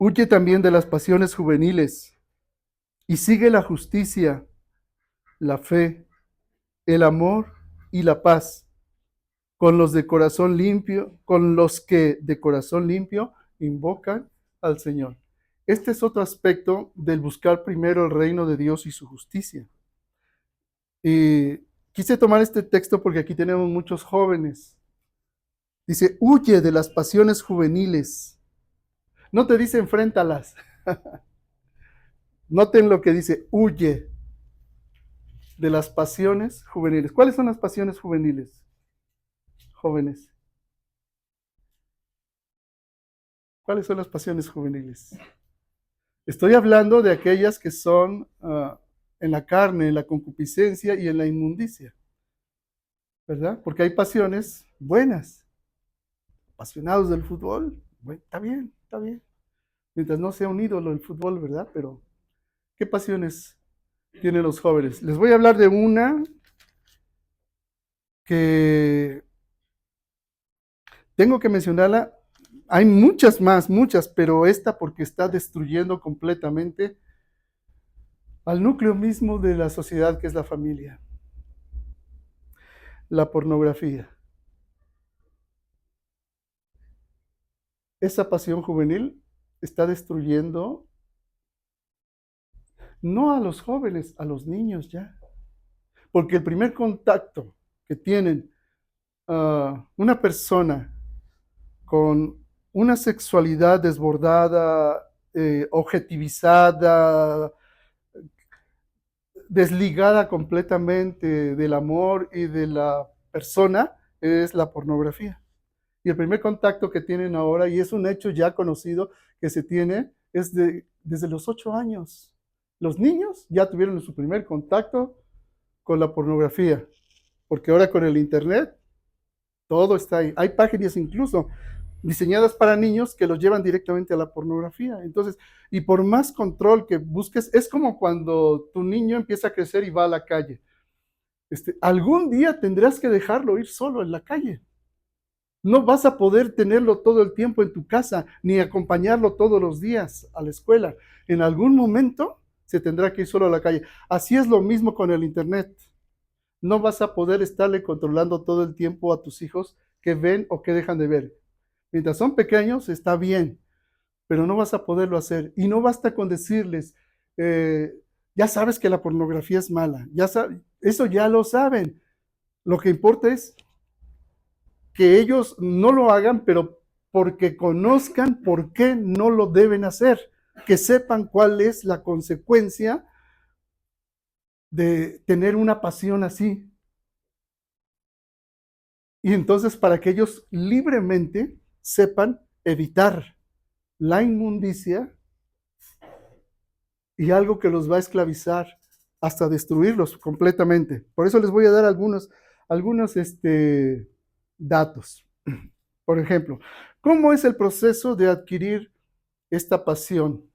Huye también de las pasiones juveniles y sigue la justicia, la fe, el amor y la paz con los de corazón limpio, con los que de corazón limpio invocan al Señor. Este es otro aspecto del buscar primero el reino de Dios y su justicia. Y quise tomar este texto porque aquí tenemos muchos jóvenes Dice, huye de las pasiones juveniles. No te dice enfréntalas. Noten lo que dice, huye de las pasiones juveniles. ¿Cuáles son las pasiones juveniles, jóvenes? ¿Cuáles son las pasiones juveniles? Estoy hablando de aquellas que son en la carne, en la concupiscencia y en la inmundicia, ¿verdad? Porque hay pasiones buenas, apasionados del fútbol, bueno, está bien, está bien. Mientras no sea un ídolo el fútbol, ¿verdad? Pero, ¿qué pasiones tienen los jóvenes? Les voy a hablar de una que tengo que mencionarla. Hay muchas más, muchas, pero esta porque está destruyendo completamente al núcleo mismo de la sociedad que es la familia. La pornografía. Esa pasión juvenil está destruyendo no a los jóvenes, a los niños ya. Porque el primer contacto que tienen una persona con una sexualidad desbordada, objetivizada, desligada completamente del amor y de la persona, es la pornografía. Y el primer contacto que tienen ahora, y es un hecho ya conocido que se tiene, es desde los 8 años. Los niños ya tuvieron su primer contacto con la pornografía, porque ahora con el internet todo está ahí. Hay páginas incluso diseñadas para niños que los llevan directamente a la pornografía. Entonces, y por más control que busques, es como cuando tu niño empieza a crecer y va a la calle. Algún día tendrás que dejarlo ir solo en la calle. No vas a poder tenerlo todo el tiempo en tu casa, ni acompañarlo todos los días a la escuela. En algún momento se tendrá que ir solo a la calle. Así es lo mismo con el internet. No vas a poder estarle controlando todo el tiempo a tus hijos que ven o que dejan de ver. Mientras son pequeños está bien, pero no vas a poderlo hacer. Y no basta con decirles, ya sabes que la pornografía es mala, eso ya lo saben. Lo que importa es que ellos no lo hagan, pero porque conozcan por qué no lo deben hacer, que sepan cuál es la consecuencia de tener una pasión así. Y entonces para que ellos libremente sepan evitar la inmundicia y algo que los va a esclavizar hasta destruirlos completamente. Por eso les voy a dar algunos datos. Por ejemplo, ¿cómo es el proceso de adquirir esta pasión?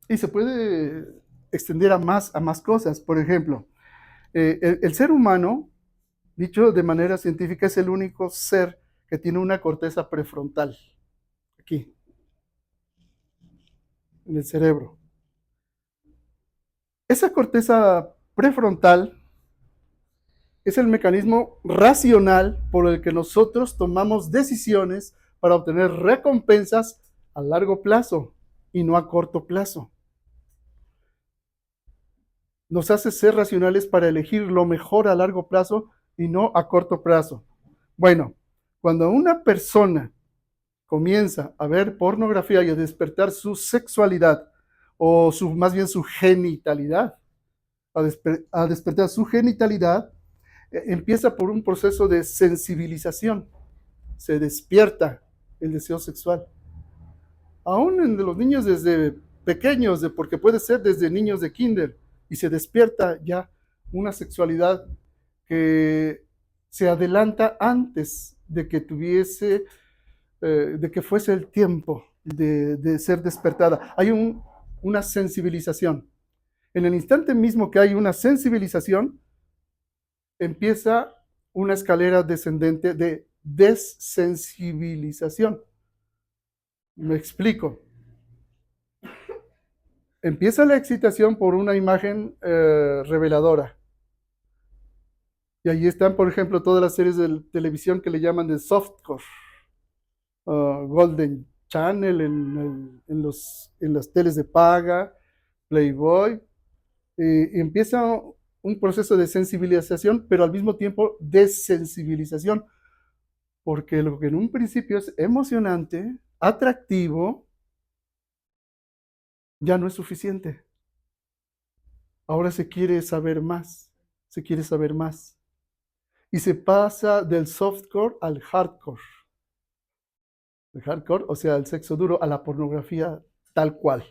Y se puede extender a más cosas. Por ejemplo, el ser humano, dicho de manera científica, es el único ser que tiene una corteza prefrontal, aquí, en el cerebro. Esa corteza prefrontal es el mecanismo racional por el que nosotros tomamos decisiones para obtener recompensas a largo plazo y no a corto plazo. Nos hace ser racionales para elegir lo mejor a largo plazo y no a corto plazo. Bueno, cuando una persona comienza a ver pornografía y a despertar su sexualidad, o más bien su genitalidad, a despertar su genitalidad, empieza por un proceso de sensibilización. Se despierta el deseo sexual. Aún en los niños desde pequeños, porque puede ser desde niños de kinder, y se despierta ya una sexualidad que se adelanta antes de que de que fuese el tiempo de ser despertada. Hay una sensibilización. En el instante mismo que hay una sensibilización, empieza una escalera descendente de desensibilización. Me explico. Empieza la excitación por una imagen reveladora. Y ahí están, por ejemplo, todas las series de televisión que le llaman de softcore. Golden Channel en las teles de paga, Playboy. Y empieza un proceso de sensibilización, pero al mismo tiempo desensibilización, porque lo que en un principio es emocionante, atractivo, ya no es suficiente. Ahora se quiere saber más, se quiere saber más. Y se pasa del softcore al hardcore. El hardcore, o sea, el sexo duro, a la pornografía tal cual.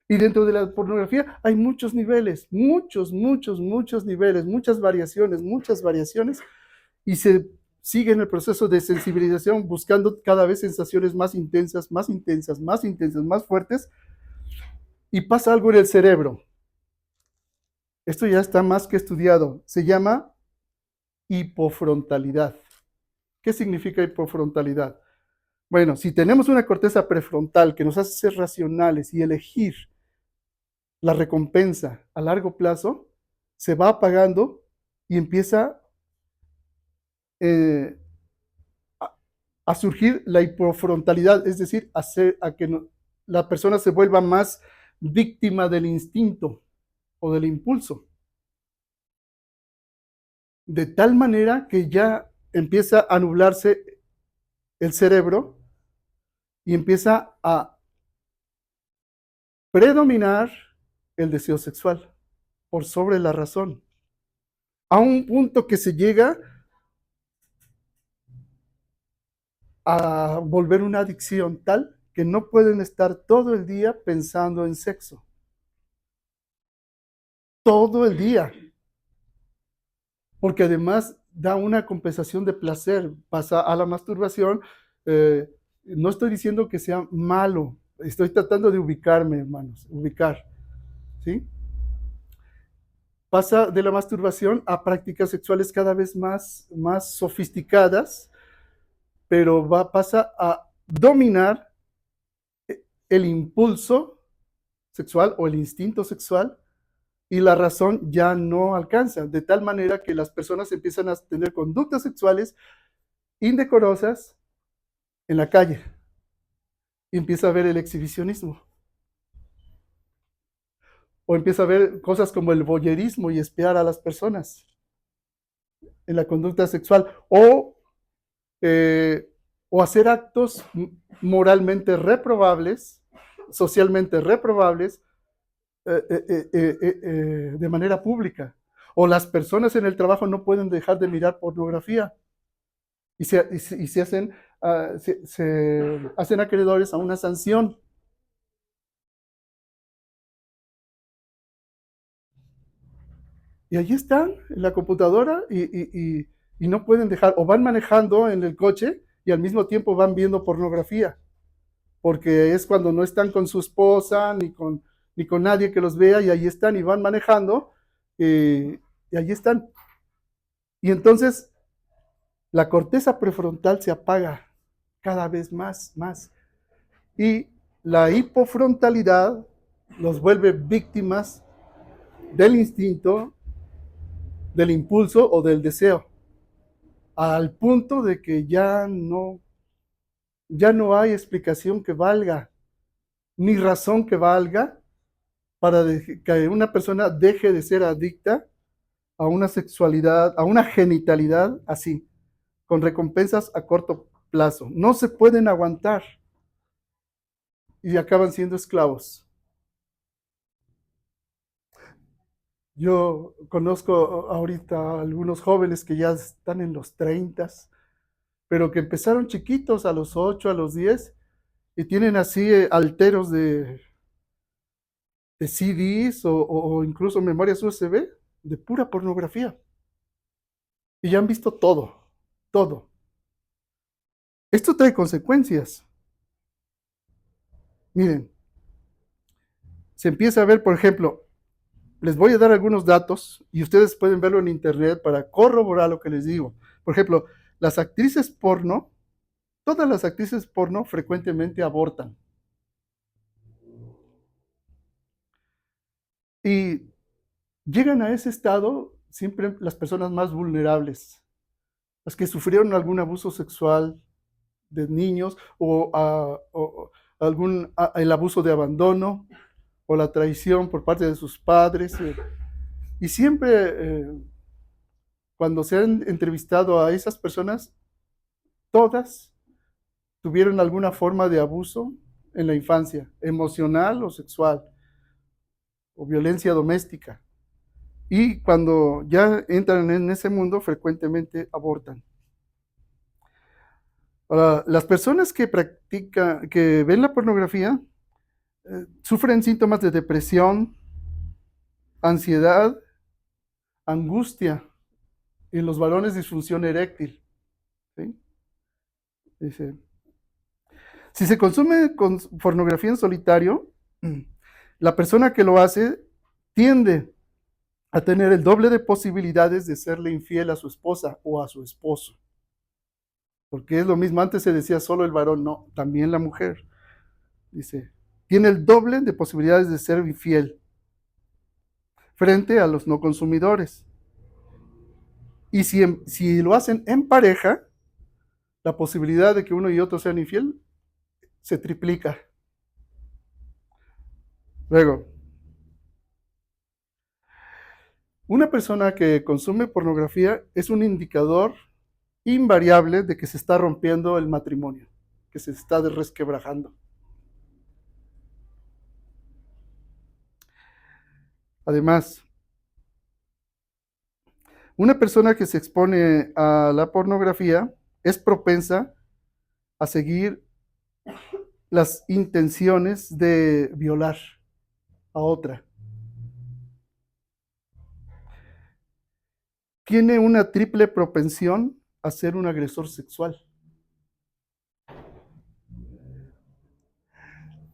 Y dentro de la pornografía hay muchos niveles, muchos niveles, muchas variaciones, y se sigue en el proceso de sensibilización buscando cada vez sensaciones más intensas, más fuertes, y pasa algo en el cerebro. Esto ya está más que estudiado. Se llama hipofrontalidad. ¿Qué significa hipofrontalidad? Bueno, si tenemos una corteza prefrontal que nos hace ser racionales y elegir la recompensa a largo plazo, se va apagando y empieza eh, a surgir la hipofrontalidad, es decir, a que la persona se vuelva más víctima del instinto o del impulso, de tal manera que ya empieza a nublarse el cerebro y empieza a predominar el deseo sexual por sobre la razón, a un punto que se llega a volver una adicción tal que no pueden estar todo el día pensando en sexo. Todo el día. Porque además da una compensación de placer, pasa a la masturbación. No estoy diciendo que sea malo, estoy tratando de ubicarme, hermanos, ubicar, ¿sí? Pasa de la masturbación a prácticas sexuales cada vez más sofisticadas, pero pasa a dominar el impulso sexual o el instinto sexual y la razón ya no alcanza, de tal manera que las personas empiezan a tener conductas sexuales indecorosas en la calle y empieza a ver el exhibicionismo. O empieza a ver cosas como el voyerismo y espiar a las personas en la conducta sexual. O hacer actos moralmente reprobables, socialmente reprobables, de manera pública. O las personas en el trabajo no pueden dejar de mirar pornografía y se hacen, se hacen acreedores a una sanción. Y allí están en la computadora y no pueden dejar, o van manejando en el coche y al mismo tiempo van viendo pornografía, porque es cuando no están con su esposa ni con nadie que los vea, y ahí están y van manejando y allí están. Y entonces la corteza prefrontal se apaga cada vez más. Y la hipofrontalidad los vuelve víctimas del instinto, del impulso o del deseo, al punto de que ya no hay explicación que valga, ni razón que valga para que una persona deje de ser adicta a una sexualidad, a una genitalidad así, con recompensas a corto plazo. No se pueden aguantar y acaban siendo esclavos. Yo conozco ahorita a algunos jóvenes que ya están en los 30, pero que empezaron chiquitos a los 8, a los 10, y tienen así alteros de CDs o incluso memorias USB de pura pornografía. Y ya han visto todo, todo. Esto trae consecuencias. Miren, se empieza a ver, por ejemplo, les voy a dar algunos datos y ustedes pueden verlo en internet para corroborar lo que les digo. Por ejemplo, las actrices porno, todas las actrices porno frecuentemente abortan. Y llegan a ese estado siempre las personas más vulnerables, las que sufrieron algún abuso sexual de niños o el abuso de abandono o la traición por parte de sus padres. Y siempre cuando se han entrevistado a esas personas, todas tuvieron alguna forma de abuso en la infancia, emocional o sexual, o violencia doméstica. Y cuando ya entran en ese mundo, frecuentemente abortan. Ahora, las personas que practican, que ven la pornografía, sufren síntomas de depresión, ansiedad, angustia, y en los varones disfunción eréctil. ¿Sí? Dice, si se consume con pornografía en solitario, la persona que lo hace tiende a tener el doble de posibilidades de serle infiel a su esposa o a su esposo. Porque es lo mismo, antes se decía solo el varón, no, también la mujer. Dice, tiene el doble de posibilidades de ser infiel frente a los no consumidores. Y si lo hacen en pareja, la posibilidad de que uno y otro sean infiel se triplica. Luego, una persona que consume pornografía es un indicador invariable de que se está rompiendo el matrimonio, que se está resquebrajando. Además, una persona que se expone a la pornografía es propensa a seguir las intenciones de violar a otra. Tiene una triple propensión a ser un agresor sexual.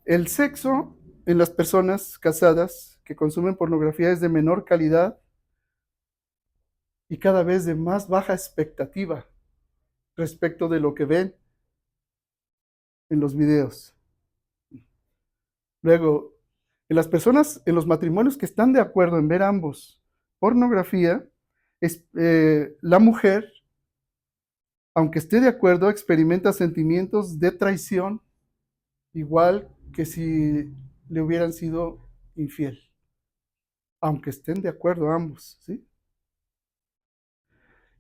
El sexo en las personas casadas que consumen pornografía es de menor calidad y cada vez de más baja expectativa respecto de lo que ven en los videos. Luego, en las personas, en los matrimonios que están de acuerdo en ver ambos pornografía, la mujer, aunque esté de acuerdo, experimenta sentimientos de traición, igual que si le hubieran sido infiel, aunque estén de acuerdo ambos, ¿sí?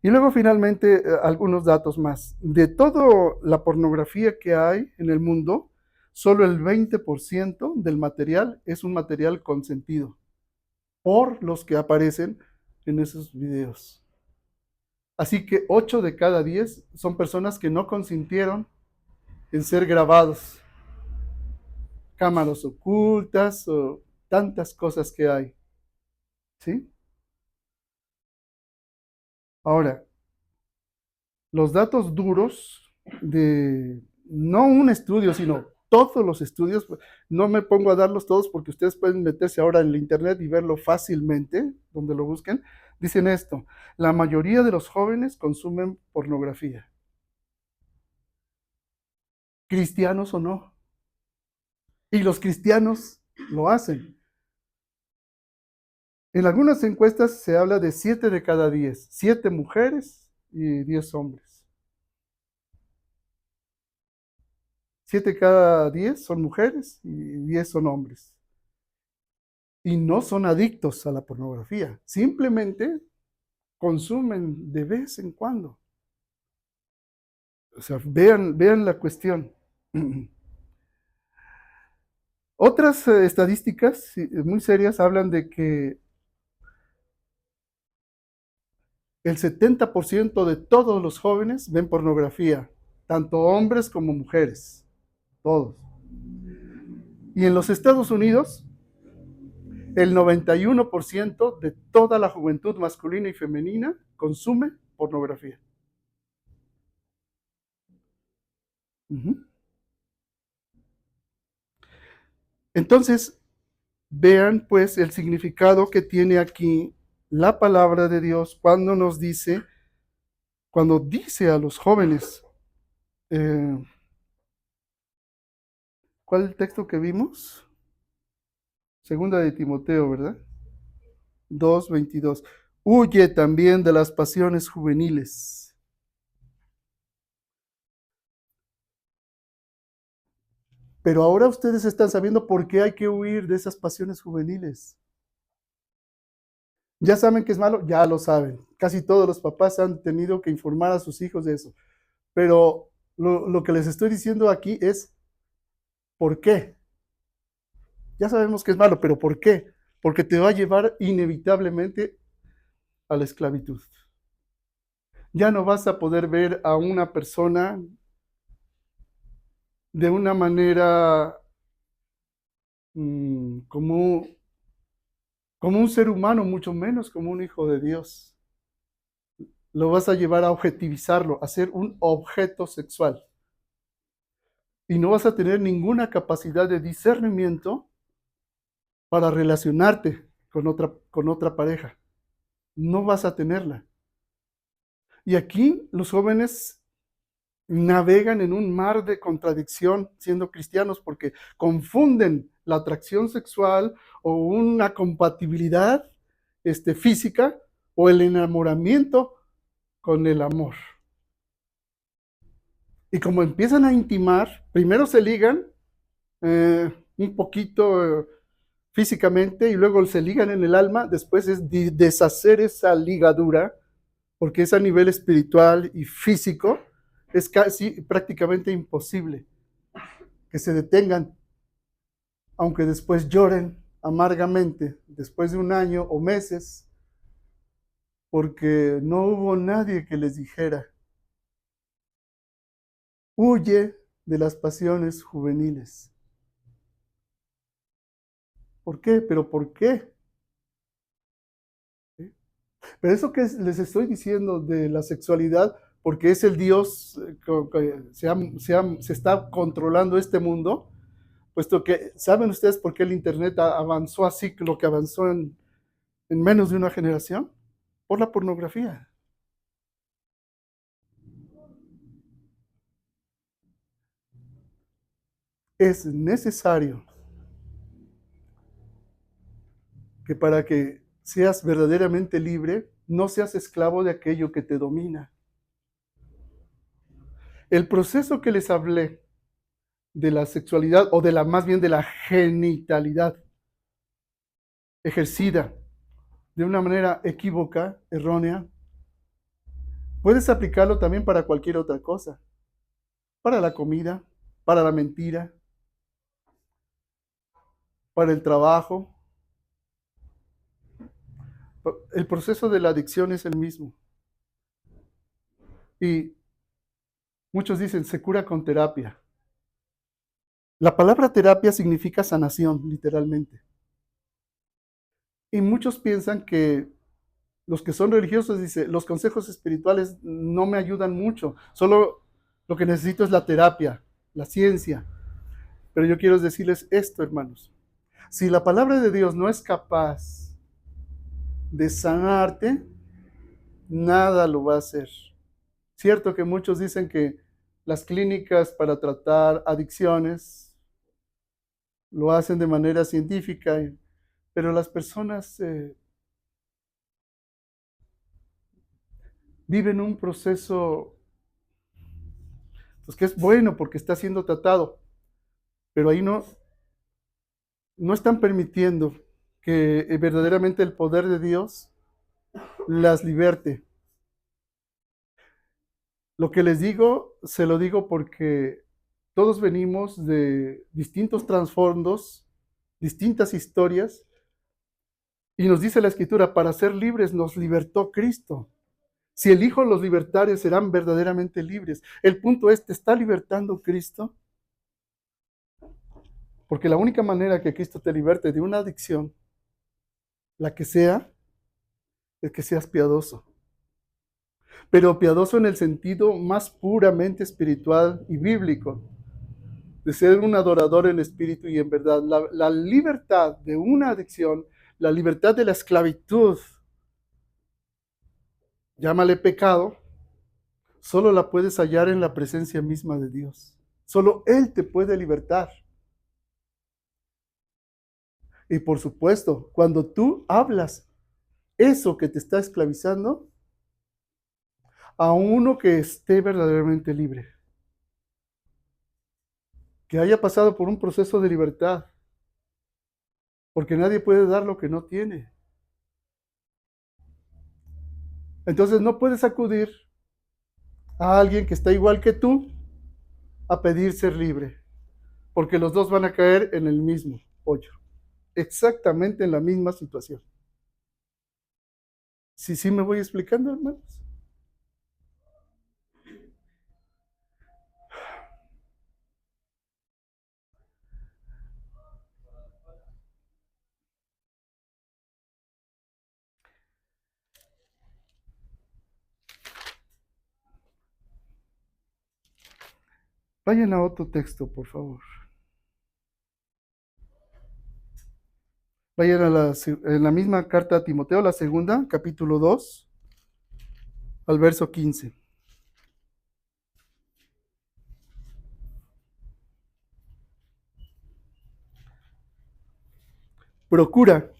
Y luego finalmente algunos datos más. De toda la pornografía que hay en el mundo, solo el 20% del material es un material consentido por los que aparecen en esos videos. Así que 8 de cada 10 son personas que no consintieron en ser grabados. Cámaras ocultas o tantas cosas que hay. ¿Sí? Ahora, los datos duros de no un estudio, sino todos los estudios, no me pongo a darlos todos porque ustedes pueden meterse ahora en la internet y verlo fácilmente, donde lo busquen, dicen esto, la mayoría de los jóvenes consumen pornografía, cristianos o no, y los cristianos lo hacen. En algunas encuestas se habla de 7 de cada 10, 7 mujeres y 10 hombres. 7 cada 10 son mujeres y 10 son hombres. Y no son adictos a la pornografía, simplemente consumen de vez en cuando. O sea, vean la cuestión. Otras estadísticas muy serias hablan de que el 70% de todos los jóvenes ven pornografía, tanto hombres como mujeres, todos. Y en los Estados Unidos, el 91% de toda la juventud masculina y femenina consume pornografía. Entonces, vean pues el significado que tiene aquí la palabra de Dios cuando nos dice, cuando dice a los jóvenes, ¿cuál es el texto que vimos? Segunda de Timoteo, ¿verdad? 2:22. Huye también de las pasiones juveniles. Pero ahora ustedes están sabiendo por qué hay que huir de esas pasiones juveniles. ¿Ya saben que es malo? Ya lo saben. Casi todos los papás han tenido que informar a sus hijos de eso. Pero lo que les estoy diciendo aquí es ¿por qué? Ya sabemos que es malo, pero ¿por qué? Porque te va a llevar inevitablemente a la esclavitud. Ya no vas a poder ver a una persona de una manera como, como un ser humano, mucho menos como un hijo de Dios. Lo vas a llevar a objetivizarlo, a ser un objeto sexual. Y no vas a tener ninguna capacidad de discernimiento para relacionarte con otra pareja. No vas a tenerla. Y aquí los jóvenes navegan en un mar de contradicción siendo cristianos porque confunden la atracción sexual o una compatibilidad física o el enamoramiento con el amor. Y como empiezan a intimar, primero se ligan un poquito físicamente y luego se ligan en el alma, después es deshacer esa ligadura porque es a nivel espiritual y físico, es casi prácticamente imposible que se detengan, aunque después lloren amargamente, después de un año o meses, porque no hubo nadie que les dijera, huye de las pasiones juveniles. ¿Por qué? ¿Pero por qué? ¿Sí? Pero eso que les estoy diciendo de la sexualidad, porque es el Dios que se está controlando este mundo, puesto que, ¿saben ustedes por qué el Internet avanzó así, lo que avanzó en menos de una generación? Por la pornografía. Es necesario que para que seas verdaderamente libre, no seas esclavo de aquello que te domina. El proceso que les hablé de la sexualidad o de la más bien de la genitalidad ejercida de una manera equívoca, errónea, puedes aplicarlo también para cualquier otra cosa, para la comida, para la mentira, para el trabajo. El proceso de la adicción es el mismo. Y muchos dicen, se cura con terapia. La palabra terapia significa sanación, literalmente. Y muchos piensan que los que son religiosos dicen, los consejos espirituales no me ayudan mucho, solo lo que necesito es la terapia, la ciencia. Pero yo quiero decirles esto, hermanos. Si la palabra de Dios no es capaz de sanarte, nada lo va a hacer. Cierto que muchos dicen que las clínicas para tratar adicciones lo hacen de manera científica, pero las personas viven un proceso pues, que es bueno porque está siendo tratado, pero ahí no están permitiendo que verdaderamente el poder de Dios las liberte. Lo que les digo, se lo digo porque todos venimos de distintos trasfondos, distintas historias, y nos dice la Escritura, para ser libres nos libertó Cristo. Si el Hijo los libertare, serán verdaderamente libres. El punto es, ¿te está libertando Cristo? Porque la única manera que Cristo te liberte de una adicción, la que sea, es que seas piadoso. Pero piadoso en el sentido más puramente espiritual y bíblico, de ser un adorador en espíritu y en verdad. La libertad de una adicción, la libertad de la esclavitud, llámale pecado, solo la puedes hallar en la presencia misma de Dios. Solo Él te puede libertar. Y por supuesto, cuando tú hablas eso que te está esclavizando, a uno que esté verdaderamente libre, que haya pasado por un proceso de libertad, porque nadie puede dar lo que no tiene. Entonces no puedes acudir a alguien que está igual que tú a pedir ser libre, porque los dos van a caer en el mismo hoyo, exactamente en la misma situación. Sí me voy explicando, hermanos. Vayan a otro texto, por favor. Vayan en la misma carta a Timoteo, la segunda, capítulo 2, al verso 15. Procura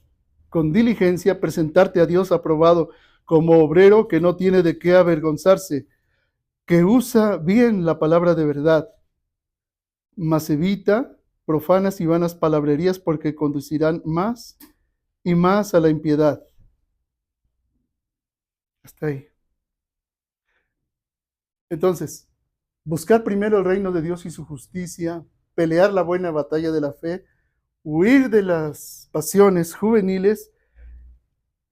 con diligencia presentarte a Dios aprobado como obrero que no tiene de qué avergonzarse, que usa bien la palabra de verdad, mas evita profanas y vanas palabrerías porque conducirán más y más a la impiedad. Hasta ahí. Entonces, buscar primero el reino de Dios y su justicia, pelear la buena batalla de la fe, huir de las pasiones juveniles,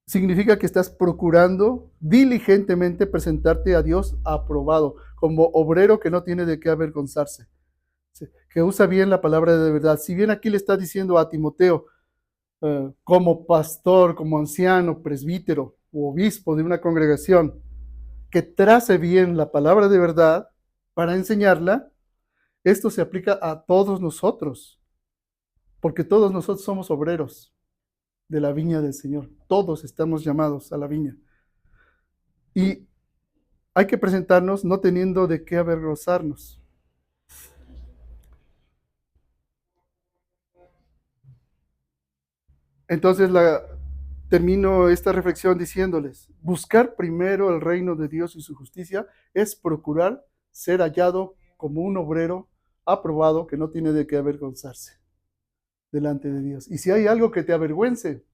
significa que estás procurando diligentemente presentarte a Dios aprobado, como obrero que no tiene de qué avergonzarse, que usa bien la palabra de verdad. Si bien aquí le está diciendo a Timoteo, como pastor, como anciano, presbítero o obispo de una congregación, que trace bien la palabra de verdad para enseñarla, esto se aplica a todos nosotros, porque todos nosotros somos obreros de la viña del Señor. Todos estamos llamados a la viña. Y hay que presentarnos no teniendo de qué avergonzarnos. Entonces termino esta reflexión diciéndoles, buscar primero el reino de Dios y su justicia es procurar ser hallado como un obrero aprobado que no tiene de qué avergonzarse delante de Dios. Y si hay algo que te avergüence,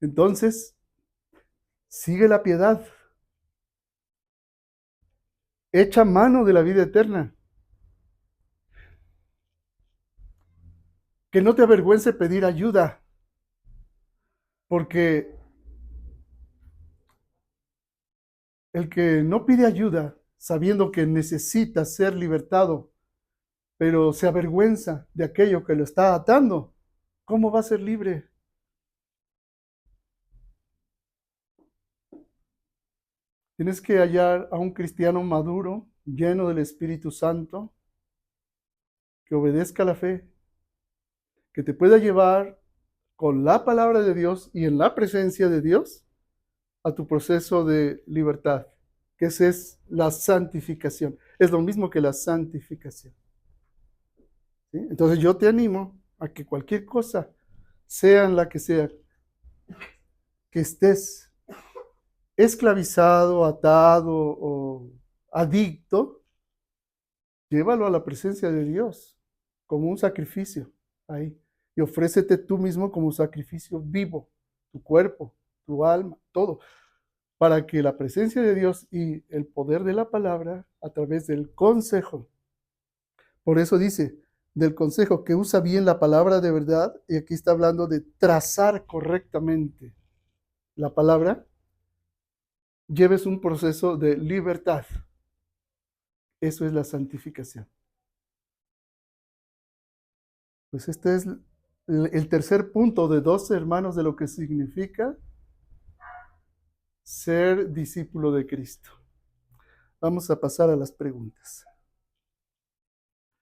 entonces sigue la piedad, echa mano de la vida eterna. Que no te avergüence pedir ayuda, porque el que no pide ayuda sabiendo que necesita ser libertado, pero se avergüenza de aquello que lo está atando, ¿cómo va a ser libre? Tienes que hallar a un cristiano maduro, lleno del Espíritu Santo, que obedezca la fe, que te pueda llevar con la palabra de Dios y en la presencia de Dios a tu proceso de libertad, que esa es la santificación. Es lo mismo que la santificación. ¿Sí? Entonces yo te animo a que cualquier cosa, sea en la que sea, que estés esclavizado, atado o adicto, llévalo a la presencia de Dios como un sacrificio ahí. Y ofrécete tú mismo como un sacrificio vivo, tu cuerpo, tu alma, todo, para que la presencia de Dios y el poder de la palabra a través del consejo. Por eso dice, del consejo que usa bien la palabra de verdad, y aquí está hablando de trazar correctamente la palabra, lleves un proceso de libertad. Eso es la santificación. Pues este es el tercer punto de 12 hermanos de lo que significa ser discípulo de Cristo. Vamos a pasar a las preguntas.